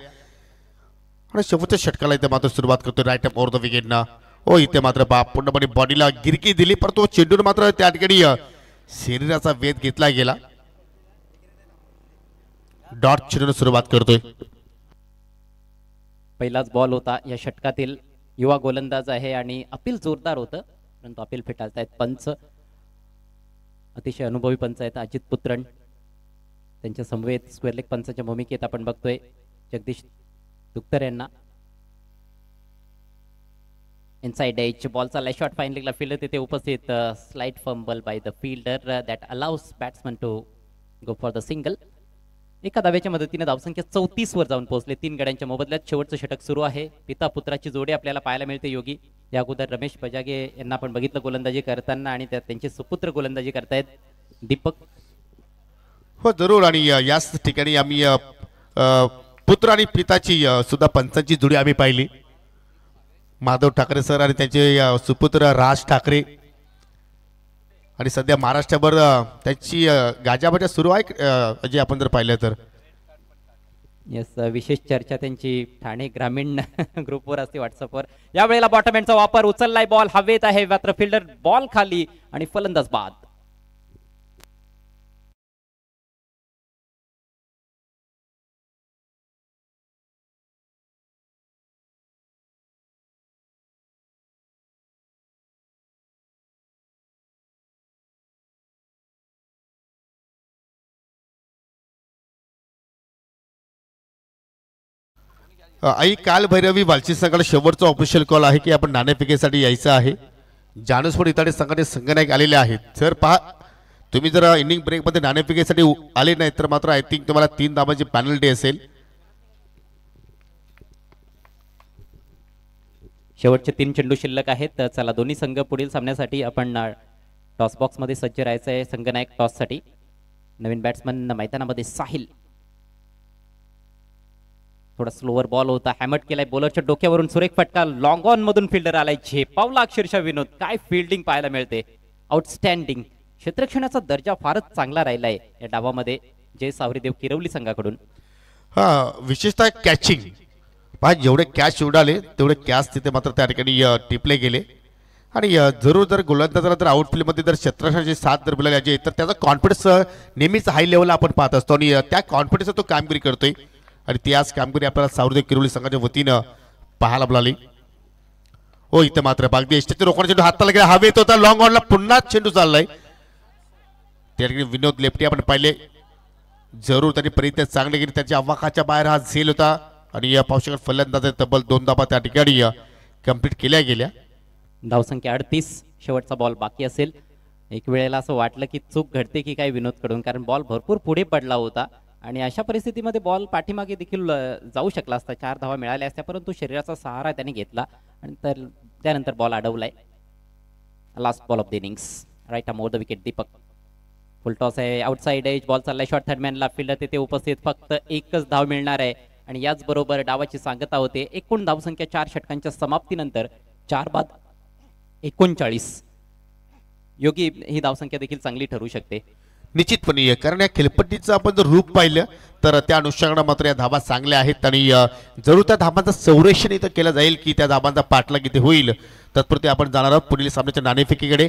आणि शेवटच्या षटकाला इथे मात्र सुरुवात करतो राईट अप ओव्हर द विकेटनं. हो इथे मात्र पूर्णपणे बॉडीला गिरकी दिली, परंतु चेंडून मात्र त्या ठिकाणी शरीराचा वेध घेतला गेला. डॉट चेंडून सुरुवात करतोय. पहिलाच बॉल होता या षटकातील. युवा गोलंदाज आहे आणि अपील जोरदार होतं, परंतु अपील फेटाळतायत पंच. अतिशय अनुभवी पंच आहेत अजित पुत्रण. त्यांच्या समवेत स्क्वेअर लेग पंचाच्या भूमिकेत आपण बघतोय जगदीश दुक्तर यांना. इनसाइड एज बॉल चाललाय, शॉर्ट फाईन लेगला फील्डर तिथे उपस्थित. Slide fumble by the fielder that allows batsman to go for the single. एका धाव्याच्या मदतीने धावसंख्या 34 वर जाऊन पोहोचले 3 गड्यांच्या मोबदल्यात. शेवटचं षटक सुरू आहे. पिता पुत्राची जोडी आपल्याला पाहायला मिळते योगी. या अगोदर रमेश बजागे यांना आपण बघितलं गोलंदाजी करताना, आणि त्यांचे सुपुत्र गोलंदाजी करतायत दीपक. हो जरूर. आणि याच ठिकाणी आम्ही पुत्र आणि पिताची सुद्धा पंचांची जोडी आम्ही पाहिली. माधव ठाकरे सर आणि त्यांचे सुपुत्र राज ठाकरे. आणि सध्या महाराष्ट्रभर त्याची गाजाबाजा सुरू आहे जे आपण जर पाहिलं तर. येस, विशेष चर्चा त्यांची ठाणे ग्रामीण ग्रुपवर असते व्हॉट्सअपवर. यावेळेला बॉटम एंडचा वापर, उचललाय बॉल हवेत आहे, मात्र फिल्डर बॉल खाली आणि फलंदाज बाद. आई काल भैरवी वालची संघाला शेवटचा ऑफिशियल कॉल आहे की आपण नाणेफेकीसाठी यायचं आहे. जानसपूर इताडे संघाने संघनायक आलेले आहेत. जर पहा तुम्ही जर इनिंग ब्रेकमध्ये नाणेफेकीसाठी आले नाही तर मात्र आय थिंक तुम्हाला 3 धावांची पेनल्टी असेल. शेवटचे 3 चेंडू शिल्लक आहेत. चला दोन्ही संघ पुढील सामन्यासाठी आपण टॉस बॉक्स मध्ये सज्ज राहायचं आहे. संघनायक टॉस साठी. नवीन बॅट्समन मैदानामध्ये साहिल. थोडा स्लोअर बॉल होता, हॅमट केलाय बॉलरच्या डोक्यावरून, सुरेख फटका लॉंग ऑन मधून फिल्डर आलाय, झेपावला अक्षरशः विनोद. काय फिल्डिंग पाहायला मिळते, आउटस्टँडिंग. क्षेत्ररक्षणाचा दर्जा फारच चांगला राहिलाय या डावामध्ये जय सावरीदेव किरवली संघाकडून. विशेषतः कॅचिंग पहा, जेवढे कॅच उडाले तेवढे कॅच तिथे मात्र त्या ठिकाणी टिपले गेले. आणि जरूर जर गोलंदाजाला जर आउटफील्डमध्ये जर क्षेत्ररक्षणाची साथ जर मिळाली तर त्याचा कॉन्फिडन्स नेहमीच हाय लेवलला आपण पाहत असतो आणि त्या कॉन्फिडन्सचा तो कामगिरी करतोय. आणि ती आज कामगिरी आपल्याला सावरदेव किरोली संघाच्या वतीनं पाहायला मिळाली. हो इथे मात्र बागदी एसटीचे रोखण्याचा चेंडू हाताला गेला, हवेत होता, लॉंग ऑनला पुन्हा चेंडू चाललाय. त्या ठिकाणी विनोद लेप्टे आपण पाहिले, जरूर त्यांनी प्रयत्न चांगले केले, त्यांच्या आवाकाच्या बाहेर हा झेल होता आणि या पावसाळ्यात फलंदाज तब्बल 2 धाबा त्या ठिकाणी कंप्लीट केल्या गेल्या. धावसंख्या 38, शेवटचा बॉल बाकी असेल. एक वेळेला असं वाटलं की चूक घडते की काय विनोदकडून, कारण बॉल भरपूर पुढे पडला होता आणि अशा परिस्थितीमध्ये बॉल पाठीमागे देखील जाऊ शकला असता, 4 धावा मिळाल्या असत्या, परंतु शरीराचा सहारा त्याने घेतला आणि त्यानंतर बॉल अडवलाय. Last ball of the innings, right more the wicket Deepak. Full toss आहे, आउटसाइड एज, बॉल चाललाय शॉर्ट थर्डमॅनला, फिल्डर तिथे उपस्थित, फक्त एकच धाव मिळणार आहे आणि याचबरोबर डावाची सांगता होते. एकूण धावसंख्या 4 षटकांच्या समाप्तीनंतर 4 बाद 39. योगी ही धावसंख्या देखील चांगली ठरू शकते निश्चितपणे, कारण या खेळपट्टीचं आपण जर रूप पाहिलं तर त्या अनुषंगाने मात्र या धाबा चांगल्या आहेत आणि जरूर त्या धाबांचं संरक्षण इथं केलं जाईल की त्या धाबांचा पाठलाग इथे होईल. तत्पुरते आपण जाणार आहोत पुढील सामन्याच्या नाणेफेकीकडे.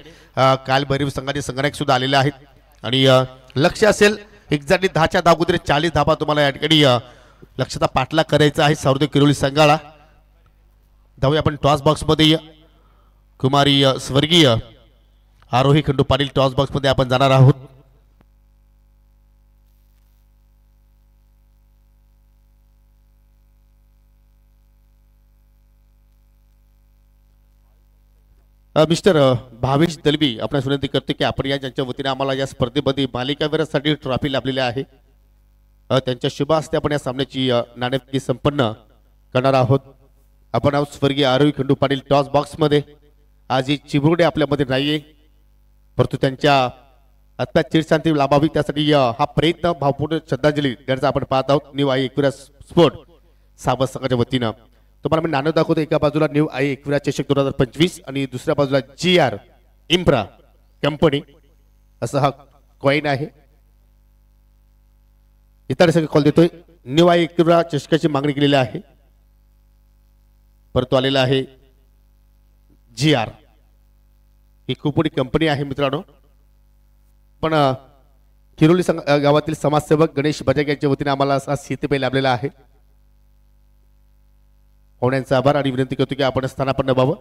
काल भैरव संघाचे संगणक सुद्धा आलेले आहेत आणि लक्ष असेल एक्झॅक्टली 10च्या धावगुदरे 40 धाबा तुम्हाला या ठिकाणी लक्षाचा पाठलाग करायचा आहे सावरदेव किरोली संघाला. धावूया आपण टॉस बॉक्समध्ये. कुमारी स्वर्गीय आरोही खंडू पाटील टॉस बॉक्समध्ये आपण जाणार आहोत. मिस्टर भावेश दलवी आपल्या विनंती करते की आपण या ज्यांच्या वतीने आम्हाला या स्पर्धेमध्ये मालिकावीरासाठी ट्रॉफी लाभलेली आहे त्यांच्या शुभ हस्ते आपण या सामन्याची नाणेफेकी संपन्न करणार आहोत. आपण आहोत स्वर्गीय आरोही खंडू पाटील टॉस बॉक्समध्ये. आज ही चिमुरडे आपल्यामध्ये नाहीये, परंतु त्यांच्या आत्ता चिरशांती लाभावी त्यासाठी हा प्रयत्न भावपूर्ण श्रद्धांजली देण्याचा आपण पाहत आहोत. न्यू आई एकविरा स्पोर्ट सावध संघाच्या वतीनं तुम्हाला मी नाणं दाखवतो. एका बाजूला न्यू आई एकविरा चषक 2025 आणि दुसऱ्या बाजूला GR इम्प्रा कंपनी असा हा कॉइन आहे. इतर सगळे कॉल देतोय. न्यू आई एकविरा चषकाची मागणी केलेली आहे, परंतु आलेला आहे GR. ही खूप मोठी कंपनी आहे मित्रांनो. पण किरोली गावातील समाजसेवक गणेश बजाग यांच्या वतीने आम्हाला असा शीतपेय लाभलेला आहे. पाहुण्यांचा आभार आणि विनंती करतो की आपण स्थानापन्न व्हावं.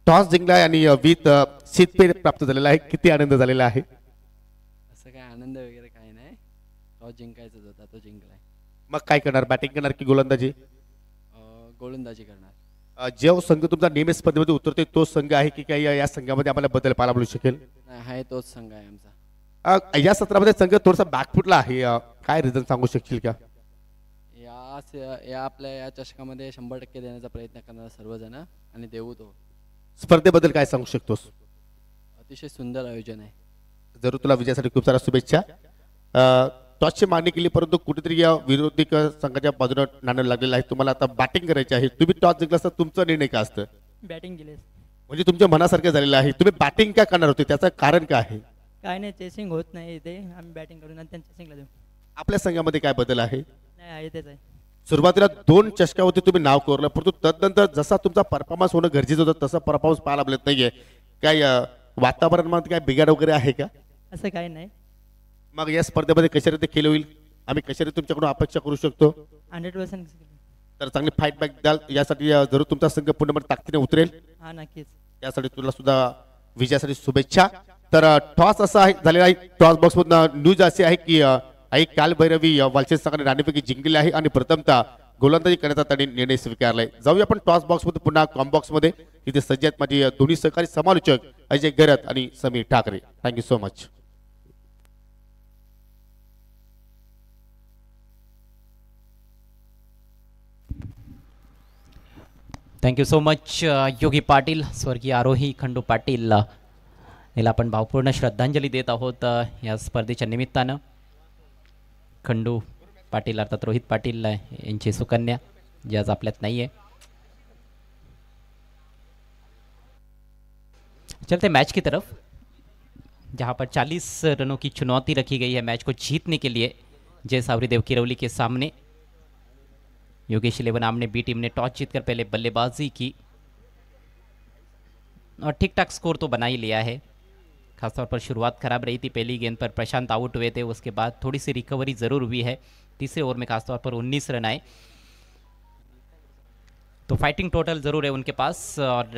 टॉस जिंकलाय आणि विथ शीतपेय प्राप्त झालेला आहे. किती आनंद झालेला आहे. असं काय आनंद वगैरे काही नाही, टॉस जिंकायचाच होता, तो जिंकलाय. मग काय करणार, बॅटिंग करणार की गोलंदाजी? गोलंदाजी करणार. जो संघ तुमचा नेहमी स्पर्धेमध्ये उतरतोय तो संघ आहे की काही या संघामध्ये आम्हाला बदल पाहायला मिळू शकेल? नाही, आहे तोच संघ आहे आमचा. या सत्रामध्ये संघ थोडासा बॅकफुटला आहे, काय रिझन सांगू शकशील का? या आपल्या या चषकामध्ये 100% देण्याचा प्रयत्न करणार सर्वजण आणि देऊ तो. स्पर्धेबद्दल काय सांगू शकतोस? अतिशय सुंदर आयोजन आहे. जरूर तुला विजयासाठी खूप साऱ्या शुभेच्छा. टॉसची मागणी केली परंतु कुठेतरी या विरोधी संघाच्या बाजूने नाणं लागलेलं आहे. तुम्हाला आता बॅटिंग करायची आहे. तुम्ही टॉस जिंकला असता तुमचा निर्णय काय असतं? बॅटिंग केली. म्हणजे तुमच्या मनासारखं झालेलं आहे. तुम्ही बॅटिंग का करणार होते, त्याचं कारण काय आहे? काय नाही, चेसिंग होत नाही इथे, आम्ही बॅटिंग करून आणि त्यांच्या चेसिंगला देऊ. आपल्या संघामध्ये काय बदल आहे? नाही, आहे तेच आहे. सुरुवातीला 2 चषकावरती तुम्ही नाव कोरलं, परंतु तदनंतर जसा तुमचा परफॉर्मन्स होणं गरजेचं होतं तसा परफॉर्मन्स पाहायला मिळत नाहीये. काय वातावरणामध्ये काय बिघाड वगैरे आहे का? असं काही नाही. मग या स्पर्धेमध्ये कशा रीती खेळ होईल, आम्ही कशा रीती तुमच्याकडून अपेक्षा करू शकतो? 100%. तर चांगली फाईट बॅक द्याल यासाठी जरूर तुमचा संघ पूर्णपणे ताकदीने उतरेल. हा, नक्कीच. यासाठी तुला सुद्धा विजयासाठी शुभेच्छा. तर टॉस असा आहे झालेला आहे. टॉस बॉक्स मधून न्यूज अशी आहे की आई काल भैरवी वालचेर संघाने नाणेफेकी जिंकलेली आहे आणि प्रथमतः गोलंदाजी करण्याचा त्यांनी निर्णय स्वीकारलाय. जाऊया आपण टॉस बॉक्स मध्ये पुन्हा कॉम बॉक्स मध्ये. इथे सज्ज आहेत माझे दोन्ही सहकारी समालोचक अजय गरत आणि Sameer Thackeray. Thank you so much. Thank you so much Yogi Patil. स्वर्गीय आरोही खंडू पाटील याला आपण भावपूर्ण श्रद्धांजली देत आहोत या स्पर्धेच्या निमित्तानं. खंडू पाटील अर्थात रोहित पाटील यांची सुकन्या जी आज आपल्यात नाही है. चलते मैच की तरफ जहां पर 40 रनों की चुनौती रखी गई है मैच को जीतने के लिए जय सावरीदेव किरौली के सामने. योगेश 11 आमने बी टीम ने टॉस जीतकर पहले बल्लेबाजी की और ठीक ठाक स्कोर तो बना ही लिया है. खासतौर पर शुरुआत खराब रही थी, पहली गेंद पर प्रशांत आउट हुए थे, उसके बाद थोड़ी सी रिकवरी ज़रूर हुई है. तीसरे ओवर में खासतौर पर 19 रन आए तो फाइटिंग टोटल ज़रूर है उनके पास और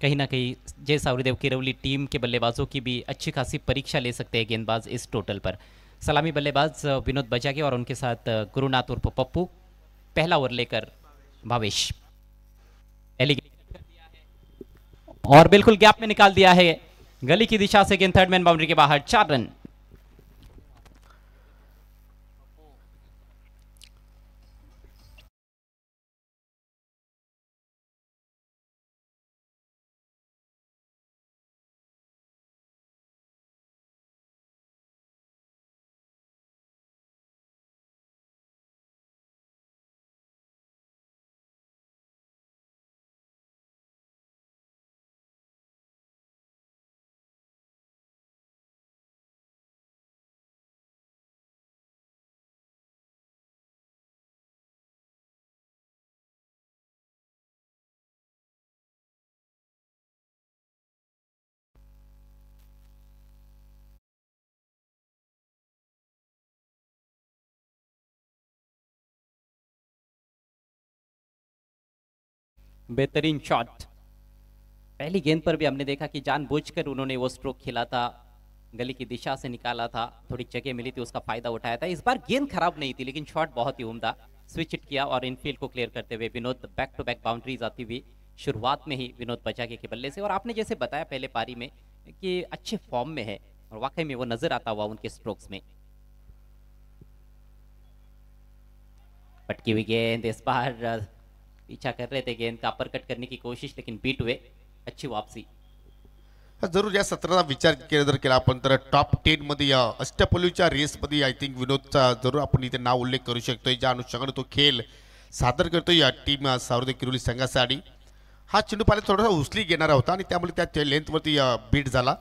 कहीं ना कहीं जय सावरीदेव किरवली टीम के बल्लेबाजों की भी अच्छी खासी परीक्षा ले सकते हैं गेंदबाज इस टोटल पर। सलामी बल्लेबाज विनोद बजागे और उनके साथ गुरुनाथ उर्फ पप्पू। पहला ओवर लेकर भावेश और बिल्कुल गैप में निकाल दिया है गली की दिशा से गेंद थर्ड मैन बाउंड्री के बाहर। 4 रन। बेहतरीन शॉट। पहली गेंद पर भी हमने देखा कि जानबूझकर उन्होंने वो स्ट्रोक खेला था, गली की दिशा से निकाला था, थोड़ी जगह मिली थी उसका फायदा उठाया था। इस बार गेंद खराब नहीं थी लेकिन शॉट बहुत ही उम्दा। स्विच हिट किया और इनफील्ड को क्लियर करते हुए विनोद बैक टू बैक बाउंड्रीज आती हुई शुरुआत में ही विनोद बजागे के बल्ले से। और आपने जैसे बताया पहले पारी में कि अच्छे फॉर्म में है और वाकई में वो नजर आता हुआ उनके स्ट्रोक्स में। पटकी हुई गेंद, इस बार पीछा कर रहे थे गेंद का, अपरकट करने की कोशिश लेकिन बीट हुए। अच्छी वापसी। जरूर या सत्राचा विचार केला जर केला आपण तर टॉप 10 मध्ये या अष्टपैलूच्या रेसमध्ये आय थिंक विनोदचा जरूर आपण इथे नाव उल्लेख करू शकतो, ज्या अनुषंगाने तो खेळ सादर करतो या टीम सावरदेव किरोली संघासाठी। हा चेंडू पाहिला थोडासा उचली घेणारा होता आणि त्यामुळे त्या लेंथवरती बीट झाला।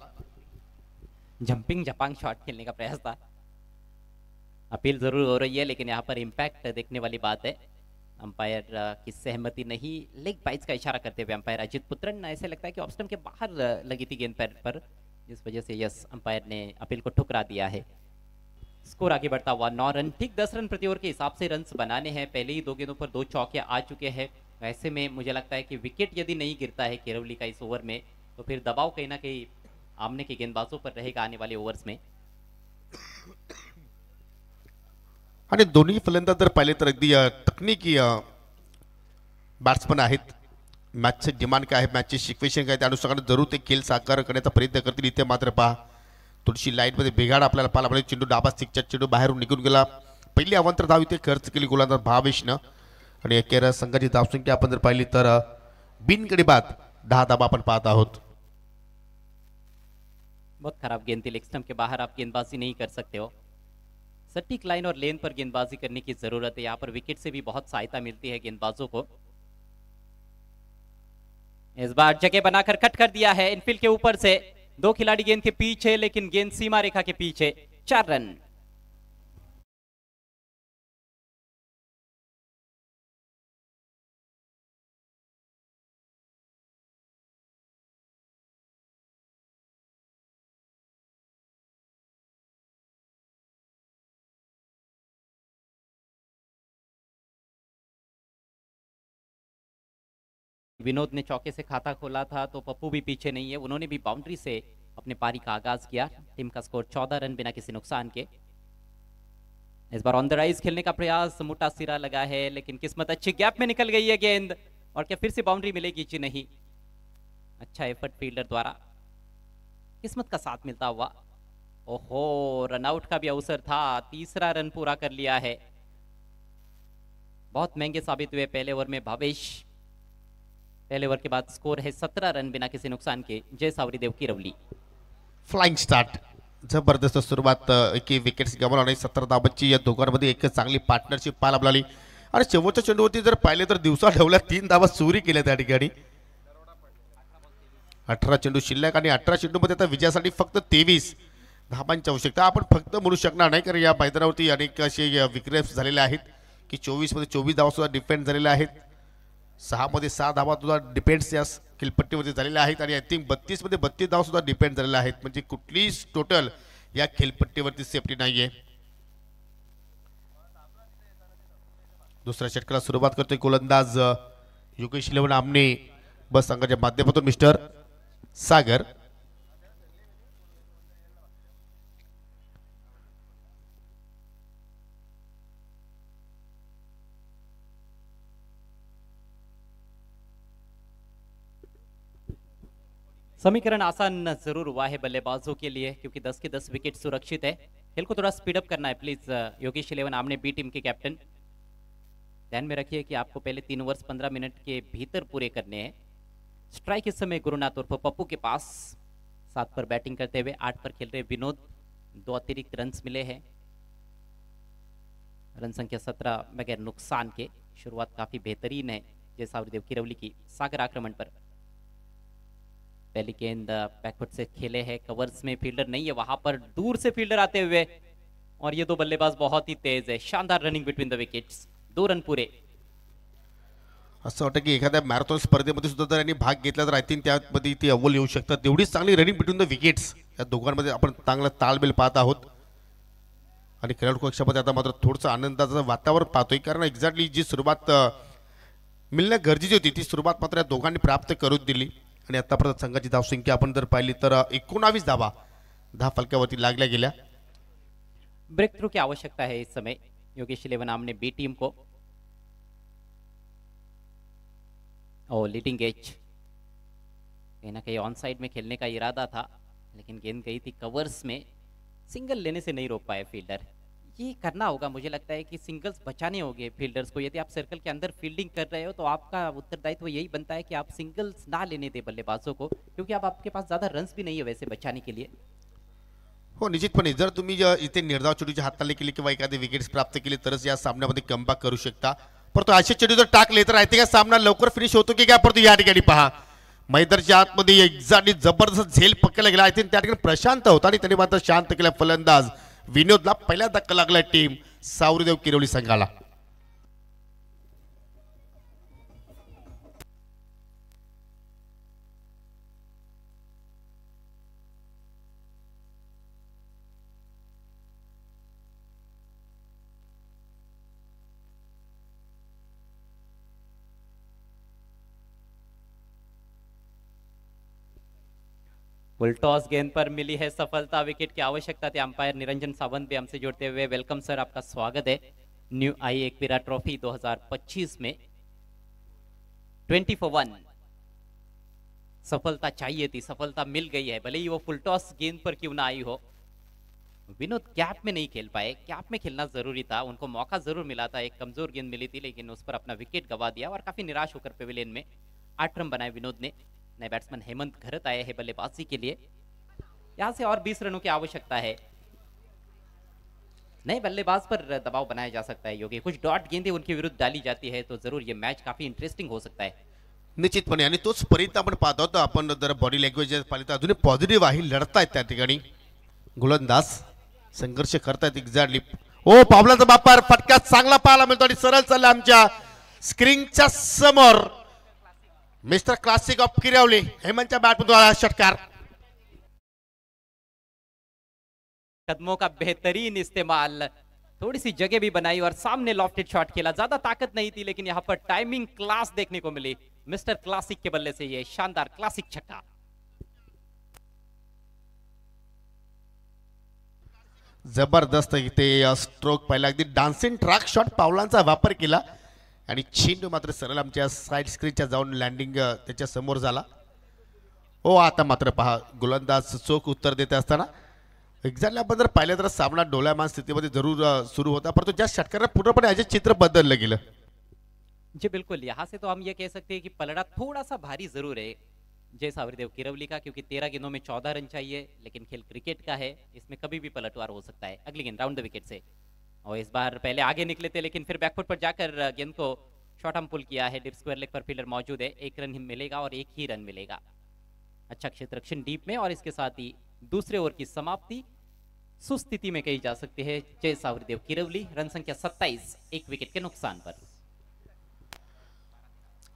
जंपिंग जपांग शॉट खेलने का प्रयास था। अपील जरूर हो रही है लेकिन यहाँ पर इम्पैक्ट देखने वाली बात है। अंपायर की सहमति नहीं, लेग बाइट्स का इशारा करते हुए अंपायर अजित पुत्रन, ऐसे लगता है कि ऑफ स्टंप के बाहर लगी थी गेंद पर जिस वजह से यस अंपायर ने अपील को ठुकरा दिया है। स्कोर आगे बढ़ता हुआ 9 रन। ठीक 10 रन प्रति ओवर के हिसाब से रन बनाने हैं। पहले ही 2 गेंदों पर 2 चौके आ चुके हैं। ऐसे में मुझे लगता है कि विकेट यदि नहीं गिरता है किरवली का इस ओवर में तो फिर दबाव कहीं ना कहीं आमने के गेंदबाजों पर रहेगा आने वाले ओवर्स में। आणि दोन्ही फलंदाज जर पाहिले तर अगदी तकनिकी बॅट्समन आहेत। मॅचचे डिमांड काय आहे, मॅचची सिच्युएशन काय, त्या अनुषंगाने जरूर ते खेळ साकार करण्याचा प्रयत्न करतील। इथे मात्र पहा थोडीशी लाईनमध्ये बिघाड आपल्याला पाहायला मिळेल। चेंडू डाबा स्टिकच्या चेंडू बाहेरून निघून गेला। पहिली अवांतर धाव इथे खर्च केली गोलंदाज भावेशनं आणि एकेरा संघाची धावसंख्या आपण जर पाहिली तर बिनगडी बाद 10 धावा आपण पाहत आहोत। बहुत खराब गेंद थी, लेग स्टंप के बाहर आप गेंदबाजी नहीं कर सकते हो। सटीक लाइन और लेन पर गेंदबाजी करने की जरूरत है। यहाँ पर विकेट से भी बहुत सहायता मिलती है गेंदबाजों को। इस बार जगह बनाकर कट कर दिया है इनफील्ड के ऊपर से। 2 खिलाड़ी गेंद के पीछे लेकिन गेंद सीमा रेखा के पीछे। 4 रन। विनोद ने चौके से खाता खोला था तो पप्पू भी पीछे नहीं है, उन्होंने भी बाउंड्री से अपने पारी का आगाज किया। टीम का स्कोर 14 रन बिना किसी नुकसान के। इस बार ऑन द राइज खेलने का प्रयास, मोटा सिरा लगा है लेकिन किस्मत अच्छी, गैप में निकल गई है गेंद और क्या फिर से बाउंड्री मिलेगी जी नहीं। अच्छा एफर्ट फील्डर द्वारा, किस्मत का साथ मिलता हुआ। ओहो, रनआउट का भी अवसर था। तीसरा रन पूरा कर लिया है। बहुत महंगे साबित हुए पहले ओवर में भावेश। पहले ओवर के बाद स्कोर है 17 रन बिना किसी नुकसान के। जय सावरीदेव किरवली। फ्लाइंग स्टार्ट, जबरदस्त सुरुवात, एक विकेट्स गमावला 17 धावांची या दोघांमध्ये एक चांगली पार्टनरशिप पाहायला मिळाली आणि शेवटच्या चेंडूवरती जर पाहिले तर दिवसा ढवल्या 3 धावा चोरी केल्या त्या ठिकाणी। 18 चेंडू शिल्लक आणि 18 चेंडूमध्ये आता विजयासाठी फक्त 23 धावांची आवश्यकता। आपण फक्त म्हणू शकणार नाही कारण या मैदानावरती अनेक असे विकेट्स झालेले आहेत की 24 मध्ये 24 धावा सुद्धा डिफेंड झालेल्या आहेत। 6 मध्ये 6 धावा सुद्धा डिपेंड्स या खेळपट्टीवरती झालेल्या आहेत आणि आय थिंक 32 मध्ये 32 धावा सुद्धा डिपेंड झालेल्या आहेत। म्हणजे कुठलीच टोटल या खेळपट्टीवरती सेफ्टी नाहीये। दुसऱ्या षटकाला सुरुवात करतोय गोलंदाज योगेश इलेव्हन आमने बस संघाच्या माध्यमातून मिस्टर सागर. समीकरण आसान जरूर हुआ है बल्लेबाजों के लिए क्योंकि 10 के 10 विकेट सुरक्षित है. खेल को थोड़ा स्पीड अप करना है प्लीज. योगेश इलेवन आमने बी टीम के कैप्टन, ध्यान में रखिए कि आपको पहले 3 ओवर्स 15 मिनट के भीतर पूरे करने हैं. स्ट्राइक इस समय गुरुनाथ उर्फ पप्पू के पास. 7 पर बैटिंग करते हुए 8 पर खेल रहे विनोद. 2 अतिरिक्त रन्स मिले हैं. रन संख्या 17 बगैर नुकसान के. शुरुआत काफी बेहतरीन है जय सावरदेव किरवली की. सागर आक्रमण पर पहली गेंद बैकफुट से खेले है. कवर्स में फील्डर नहीं है, वहां पर दूर से फील्डर आते हुए और ये दो बल्लेबाज बहुत ही तेज है. शानदार running between the wickets. 2 run पुरे. असं वाटतं की एखाद्या मॅरेथॉन स्पर्धेमध्ये सुद्धा जर यांनी भाग घेतला तर आय थिंक त्यामध्ये ती अव्वल येऊ शकतात. तेवढीच चांगली रनिंग बिटवीन द विकेट्स या दोघांमध्ये आपण चांगला ताळमेळ पाहत आहोत. आणि खेळाडू कक्षामध्ये आता मात्र थोडंसं आनंदाचं वातावरण पाहतोय कारण एक्झॅक्टली जी सुरुवात मिळणं गरजेची होती ती सुरुवात मात्र या दोघांनी प्राप्त करून दिली. आणि आतापर्यंत संघाची धावसंख्या आपण जर पाहिली तर 19 धावा 10 फलकावरती लागल्या गेल्या. ब्रेक थ्रू की आवश्यकता है इस समय योगेश इलेवन आमने बी टीम को. ओ लीडिंग एज कहीं ना कहीं ऑन साइड में खेलने का इरादा था लेकिन गेंद गई थी कवर्स में. सिंगल लेने से नहीं रोक पाए फील्डर. ये करना होगा, मुझे लगता है कि सिंगल्स बचाने होंगे फील्डर्स को. यदि आप सर्कल के अंदर फील्डिंग कर रहे हो तो आपका उत्तरदायित्व यही बनता है कि आप सिंगल्स ना लेने दे बल्लेबाजों को क्योंकि अब आपके पास ज्यादा रन्स भी नहीं है वैसे बचाने के लिए. हो निश्चितपणे जर तुम्ही इथे निर्धाव चेंडूची हाताळणी केली किंवा एखादी विकेट्स प्राप्त केली तरच या सामन्यामध्ये कमबॅक करू शकता. परंतु असे चेंडू जर टाकले तर आय थिंक सामना लवकर फिनिश होतो की काय. परंतु या ठिकाणी पहा मैदानाच्या आतमध्ये एक्झॅक्टली जबरदस्त झेल पकडला गेला. आय थिंक त्या ठिकाणी प्रशांत होता आणि त्याने मात्र शांत केला फलंदाज विनोदला. पहिला धक्का लागला टीम सावरदेव किरवली संघाला. फुल टॉस गेंद पर मिली है सफलता. विकेट की आवश्यकता थी. अंपायर निरंजन सावंत भी हमसे जुड़ते हुए वेलकम सर, आपका स्वागत है न्यू आई एकवीरा ट्रॉफी 2025 में. 20 for 1 सफलता चाहिए थी, सफलता मिल गई है भले ही वो फुल टॉस गेंद पर क्यों ना आई हो. विनोद गैप में नहीं खेल पाए. गैप में खेलना जरूरी था. उनको मौका जरूर मिला था. एक कमजोर गेंद मिली थी लेकिन उस पर अपना विकेट गवा दिया और काफी निराश होकर पेविलियन में 8 रन बनाए विनोद ने. नए बैट्समैन हेमंत घरत आए हैं बल्लेबाजी के लिए. यहां से और 20 रनों की आवश्यकता है. नए बल्लेबाज पर दबाव बनाया जा सकता है योगी. कुछ डॉट गेंदें उनके विरुद्ध डाली जाती है तो जरूर ये मैच काफी इंटरेस्टिंग हो सकता है. निश्चितपणे आणि तोच परिणाम आपण पाहतो. तर आपण जर बॉडी लँग्वेज पाहिली तर अजूनही पॉझिटिव्ह आहे. लढतायत त्या ठिकाणी गोलंदाज संघर्ष करतायत एक्झॅक्टली. ओ पावलाचा बापर फटका चांगला पाहायला मिळतो आणि सरळ चालला आमच्या स्क्रीनच्या समोर मिस्टर क्लासिक ऑफ किरवली हेमंतच्या बॅटमधून षटकार. कदमों का बेहतरीन इस्तेमाल. थोड़ी सी जगह भी बनाई और सामने लॉफ्टेड शॉट खेला. ज्यादा ताकत नहीं थी लेकिन यहां पर टाइमिंग क्लास देखने को मिली मिस्टर क्लासिक के बल्ले से. ये शानदार क्लासिक छक्का. जबरदस्त इथे स्ट्रोक पाहिला. अगदी डान्सिंग ट्रॅक शॉट पावलांचा वापर केला आणि चेंडू मात्र सरळ आमच्या साईड स्क्रीनच्या जाऊन लँडिंग त्याच्या समोर झाला. हो आता मात्र पहा गोलंदाज चोख उत्तर देत असताना एक्झॅक्टली आपण जर पाहिलं तर सामना डोलायमान स्थितीमध्ये जरूर सुरू होता परंतु ज्या षटकारात पूर्णपणे याचे चित्र बदललं गेलं. जी बिल्कुल. यहाँ से तो हम ये कह सकते हैं कि पलड़ा थोड़ा सा भारी जरूर है जय सावरदेव किरवली का क्योंकि 13 गेंदों में 14 रन चाहिए लेकिन खेल क्रिकेट का है. इसमें कभी भी पलटवार हो सकता है. अगली गेंद राउंड द विकेट से और इस बार पहले आगे निकले थे लेकिन फिर बैकफुट पर जाकर गेंद को शॉर्ट आर्म पुल किया है. डीप स्क्वायर लेग पर फील्डर मौजूद है. 1 रन ही मिलेगा और 1 ही रन मिलेगा. अच्छा क्षेत्ररक्षण डीप में और इसके साथ ही दूसरे ओवर की समाप्ति सुस्थिति में कही जा सकती है जय सावरदेव किरवली. रन संख्या 27 1 विकेट के नुकसान पर.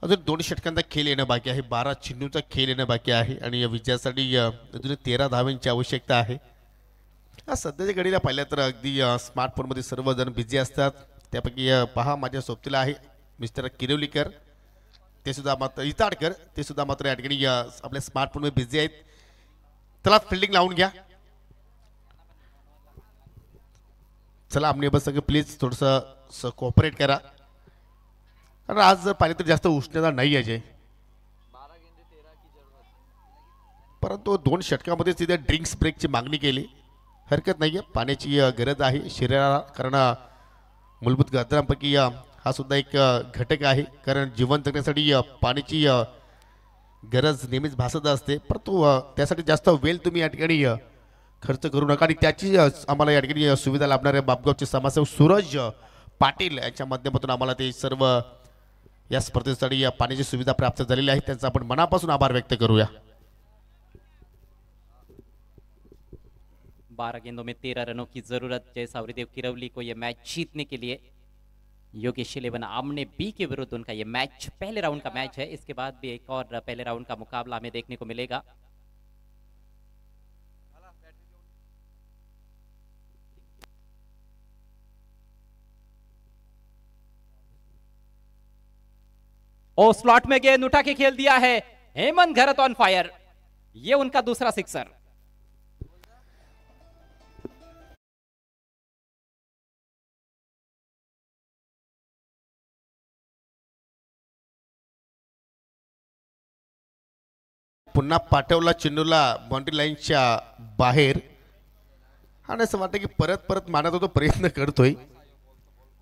अजून 2 षटकांचा खेळ येणं बाकी आहे. 12 चेंडूचा खेळ येणं बाकी आहे आणि या विजयासाठी अजून 13 धावांची आवश्यकता आहे. सध्याच्या घडीला पाहिलं तर अगदी स्मार्टफोनमध्ये सर्वजण बिझी असतात. त्यापैकी पहा माझ्या सोबतीला आहे मिस्टर किरवलीकर. ते सुद्धा मात्र इताडकर ते सुद्धा मात्र या ठिकाणी आपल्या स्मार्टफोनमध्ये बिझी आहेत. चला फिल्डिंग लावून घ्या. चला आमने बस सगळं प्लीज थोडंसं कोऑपरेट करा, कारण आज जर पाहिलं तर जास्त उष्णता नाही आहे, परंतु 2 षटकामध्ये तिथे ड्रिंक्स ब्रेकची मागणी केली. हरकत नाही आहे, पाण्याची गरज आहे शरीराला, कारण मूलभूत गरजांपैकी हा सुद्धा एक घटक आहे, कारण जीवन जगण्यासाठी पाण्याची गरज नेहमीच भासत असते. परंतु त्यासाठी जास्त वेळ तुम्ही या ठिकाणी खर्च करू नका. आणि त्याची आम्हाला या ठिकाणी सुविधा लाभणाऱ्या बापगावचे समाजसेवक सूरज पाटील यांच्या माध्यमातून आम्हाला ते सर्व या स्पर्धेसाठी पाण्याची सुविधा प्राप्त झालेली आहे. त्यांचा आपण मनापासून आभार व्यक्त करूया. 12 गेंदों में 13 रनों की जरूरत जय सावरीदेव किरवली को यह मैच जीतने के लिए. योगेश 11 आमने बी के विरुद्ध उनका यह मैच पहले राउंड का मैच है. इसके बाद भी एक और पहले राउंड का मुकाबला हमें देखने को मिलेगा. ओ स्लॉट में गेंद उठा के खेल दिया है. हेमंत घरत ऑन फायर. ये उनका दूसरा सिक्सर. पुन्हा पाठवला चेंडूला बाउंड्री लाईनच्या बाहेर, आणि असं वाटतं की परत परत मारण्याचा तो प्रयत्न करतोय.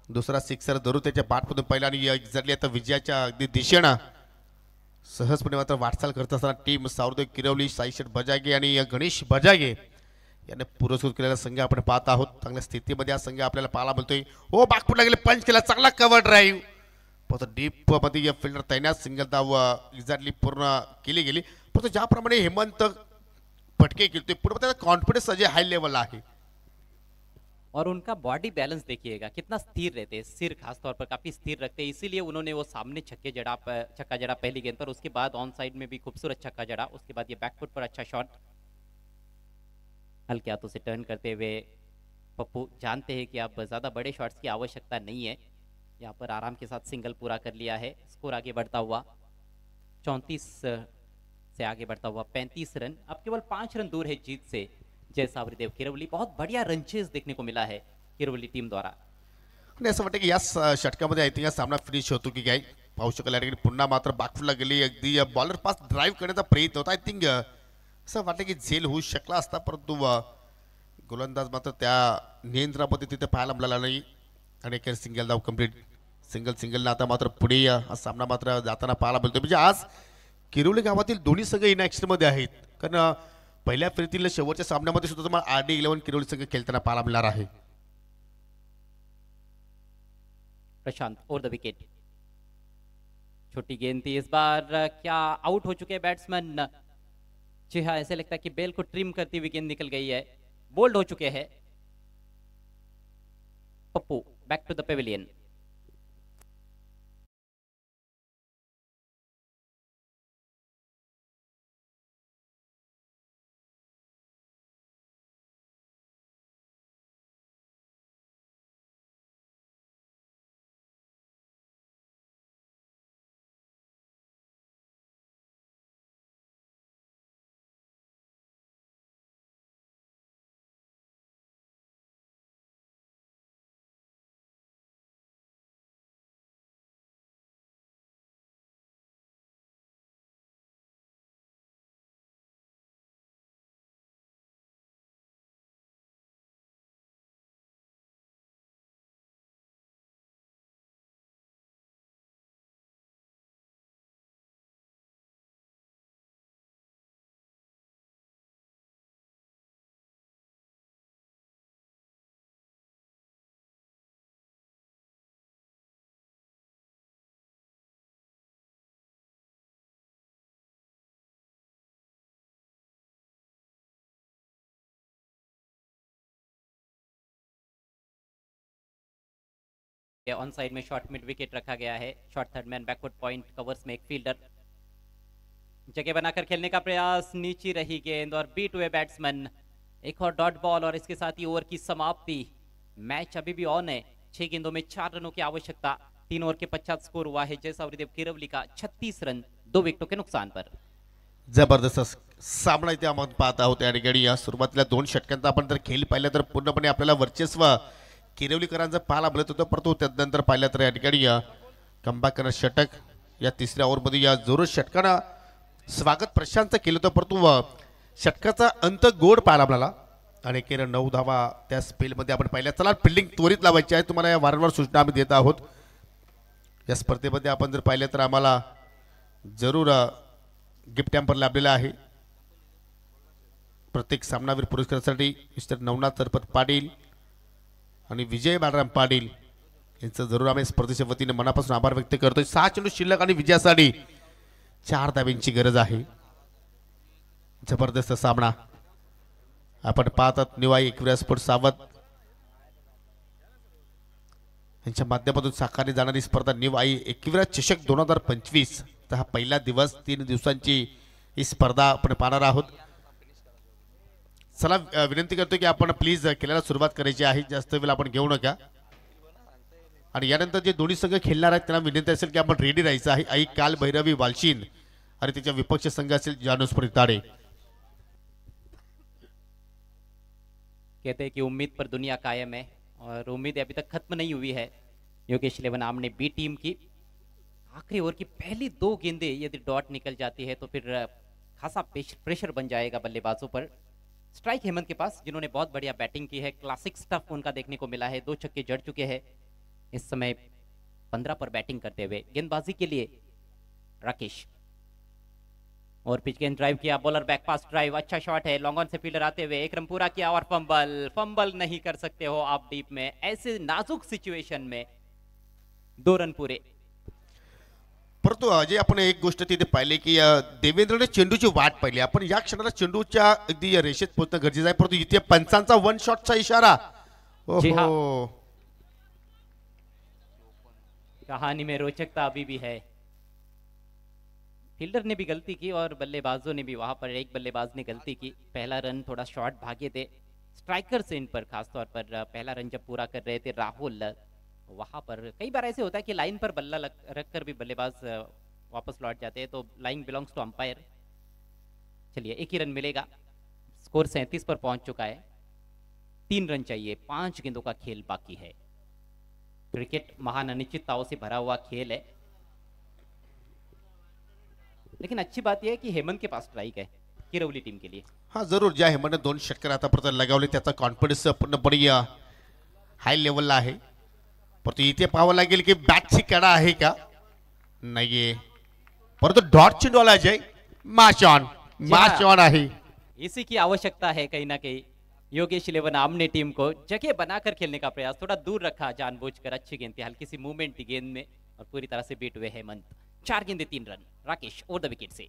दुसरा सिक्सर धरून त्याच्या बॅटमधून पहिला, आणि एक्झॅक्टली आता विजयाच्या अगदी दिशेनं सहजपणे मात्र वाटचाल करत असताना टीम सावरदेव किरवली, साईशेठ बजागे आणि गणेश बजागे याने पुरस्कृत केलेला संघ आपण पाहत आहोत. चांगल्या स्थितीमध्ये हा संघ आपल्याला पाहायला मिळतोय. हो बागपूरला गेले, पंच केला, चांगला कव्हर ड्राईव्ह, डीप मध्ये फिल्डर तैनात, सिंगल धाव एक्झॅक्टली पूर्ण केली गेली. परंतु ज्याप्रमाणे हेमंत फटके खेळतोय पूर्ण त्याचा कॉन्फिडन्स अजय हाई लेवल आहे. और उनका बॉडी बैलेंस देखिएगा कितना स्थिर रहते हैं. सिर खासतौर पर काफी स्थिर रखते हैं, इसीलिए उन्होंने वो सामने छक्का जड़ा पहली गेंद पर. उसके बाद ऑन साइड में भी खूबसूरत छक्का जड़ा. उसके बाद ये बैकफुट पर अच्छा शॉट. हल्के हाथों से टर्न करते हुए पप्पू जानते हैं कि अब ज्यादा बड़े शॉट्स की आवश्यकता नहीं है. यहाँ पर आराम के साथ सिंगल पूरा कर लिया है. स्कोर आगे बढ़ता हुआ 34 से आगे बढ़ता हुआ 35 रन. अब केवल 5 रन दूर है जीत से जय सावरीदेव किरवली. बहुत बढ़िया रनचेज देखने को मिला है किरवली टीम द्वारा. आणि असं वाटतं की या षटकामध्ये आय थिंक हा सामना फिनिश होतो की काय, पाहू शकाल या ठिकाणी पुन्हा मात्र बागफुटला गेली, अगदी बॉलर पास ड्राईव्ह करण्याचा प्रयत्न होता. आय थिंक असं वाटतं की झेल होऊ शकला असता, परंतु गोलंदाज मात्र त्या नियंत्रणामध्ये तिथे पाहायला मिळाला नाही. आणि एक सिंगल धाव कंप्लीट. सिंगल आता मात्र पुढे हा सामना मात्र जाताना पाहायला मिळतो. म्हणजे आज किरवली गावातील दोन्ही संघ इन ॲक्शनमध्ये आहेत, कारण पहिल्या फेरीतील शेवटच्या सामन्यामध्ये सुद्धा तुम्हाला RD11 किरवली संघ खेळताना पाहायला मिळणार आहे. Prashant over the wicket. छोटी गेंद थी इस बार. क्या आउट हो चुके हैं बैट्समैन? जी हाँ, ऐसे लगता है कि बेल को ट्रिम करती हुई गेंद निकल गई है. बोल्ड हो चुके हैं. Pappu back to the pavilion. On side में शॉर्ट मिड विकेट रखा गया है. Short third man backward point covers में एक फील्डर. जगह बनाकर खेलने का प्रयास, नीची रही गेंद और बीट हुए बैट्समैन. एक और डॉट बॉल और इसके साथ ही ओवर की समाप्ति. मैच अभी भी ऑन है. 6 गेंदों में 4 रनों की आवश्यकता. 3 ओवर के पश्चात स्कोर हुआ है जयसावरीदेव किरवली का 36 रन 2 विकेटों के नुकसान पर। जबरदस्त सामना इथे आपण पाहत आहोत या ठिकाणी या सुरुवातीला 2 षटकांचा आपण जर खेळ पाहिला तर पूर्णपणे आपल्याला वर्चस्व किरवलीकरांचं पाहायला मिळत होतं, परंतु त्यानंतर पाहिलं तर या ठिकाणी कमबॅक करणार षटक या तिसऱ्या ओव्हरमध्ये या जोर षटकानं स्वागत प्रशांतचं केलं होतं, परंतु षटकाचा अंत गोड पाहायला मिळाला आणि केरळ 9 धावा त्या स्पेलमध्ये आपण पाहिल्या। चला फिल्डिंग त्वरित लावायची आहे, तुम्हाला या वारंवार सूचना आम्ही देत आहोत। या स्पर्धेमध्ये आपण जर पाहिलं तर आम्हाला जरूर गिफ्ट हॅम्पर लाभलेला आहे। प्रत्येक सामनावीर पुरस्कारासाठी मिस्टर नवनाथ सरपत पाटील आणि विजय बालराम पाटील यांचं जरूर आम्ही स्पर्धेच्या वतीने मनापासून आभार व्यक्त करतोय। 6 चेंडू शिल्लक आणि विजयासाठी 4 धाब्यांची गरज आहे। जबरदस्त सामना आपण पाहतात निवाई एकविरा स्पोर्ट सावध यांच्या माध्यमातून साकारली जाणारी स्पर्धा निवाई एकविरा चषक 2025 हा पहिला दिवस 3 दिवसांची ही स्पर्धा आपण पाहणार आहोत। चला विनंती करतो की आपण प्लीज खेळायला सुरुवात करायची आहे, जास्त वेळ आपण घेऊ नका आणि यानंतर जे दोन्ही संघ खेळणार आहेत त्यांना विनंती असेल की आपण रेडी राहायचं आहे। आई काल भैरवी वालशीन आणि त्याच्या विपक्ष संघ असेल जानोस्पर ताडे। कहते हैं कि उम्मीद पर दुनिया कायम है और उम्मीद अभी तक खत्म नहीं हुई है। योगेश इलेवन आमने बी टीम की आखिरी ओवर की पहली 2 गेंदें यदि डॉट निकल जाती है तो फिर खासा प्रेशर बन जाएगा बल्लेबाजों पर। स्ट्राइक हेमंत के पास जिन्होंने बहुत बढ़िया बैटिंग की है, क्लासिक स्टफ उनका देखने को मिला है, 2 छक्के जड़ चुके हैं इस समय 15 पर बैटिंग करते हुए। गेंदबाजी के लिए राकेश और पिच गेंद ड्राइव किया, बॉलर बैक पास ड्राइव, अच्छा शॉट है, लॉन्ग ऑन से फील्डर आते हुए एक रन पूरा किया और फंबल नहीं कर सकते हो आप डीप में। ऐसे नाजुक सिचुएशन में 2 रन पूरे। परंतु अजय आपण एक गोष्ट तिथे पाहिली की देवेंद्रने चेंडूची वाट पाहिली, आपण या क्षणाला चेंडूच्या अगदी रेषेत पोहोचणं गरजेचं आहे, परंतु इथे पंचांचा 1 शॉटचा इशारा। जी हाँ। ओहो कहानी में रोचकता अभी भी है। फील्डर ने भी गलती की और बल्लेबाजों ने भी, वहां पर एक बल्लेबाज ने गलती की। पहला रन थोड़ा शॉर्ट भागे थे स्ट्राइकर से, इन पर खासतौर पर पहला रन जब पूरा कर रहे थे राहुल, वहां पर कई बार ऐसे होता है कि लाइन पर बल्ला रख कर भी बल्लेबाज वापस लौट जाते हैं, तो लाइन बिलोंग्स टू अंपायर। चलिए 1 ही रन मिलेगा, स्कोर 37 पर पहुंच चुका है। 3 रन चाहिए, 5 गेंदों का खेल बाकी है। क्रिकेट महान अनिश्चितताओं से भरा हुआ खेल है, लेकिन अच्छी बात यह है कि हेमंत के पास स्ट्राइक है किरवली टीम के लिए। हाँ जरूर, ज्या हेमंतने 2 षटकार आतापर्यंत लगावले त्याचा कॉन्फिडन्स पूर्णपणे हाय लेवलला आहे, परंतु इथे पाहावं लागेल की बॅटची कडा आहे का नाहीये, परंतु डॉट चेंडूला अजय माशॉन आहे। इसी की आवश्यकता है कहीं ना कहीं। योगेश इलेवन आमने टीम को जगह बनाकर खेलने का प्रयास, थोड़ा दूर रखा जानबूझकर, अच्छी गेंद थी, हल्की सी मूवमेंट थी गेंद में और पूरी तरह से बीट हुए हेमंत। 4 गेंदे 3 run. Rakesh over the wicket से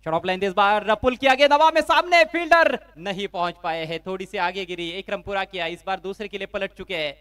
शॉट ऑफ लाइन, इस बार पुल किया गया हवा में, सामने फील्डर नहीं पहुंच पाए हैं, थोड़ी सी आगे गिरी, 1 रन पूरा किया। इस बार दूसरे के लिए पलट चुके हैं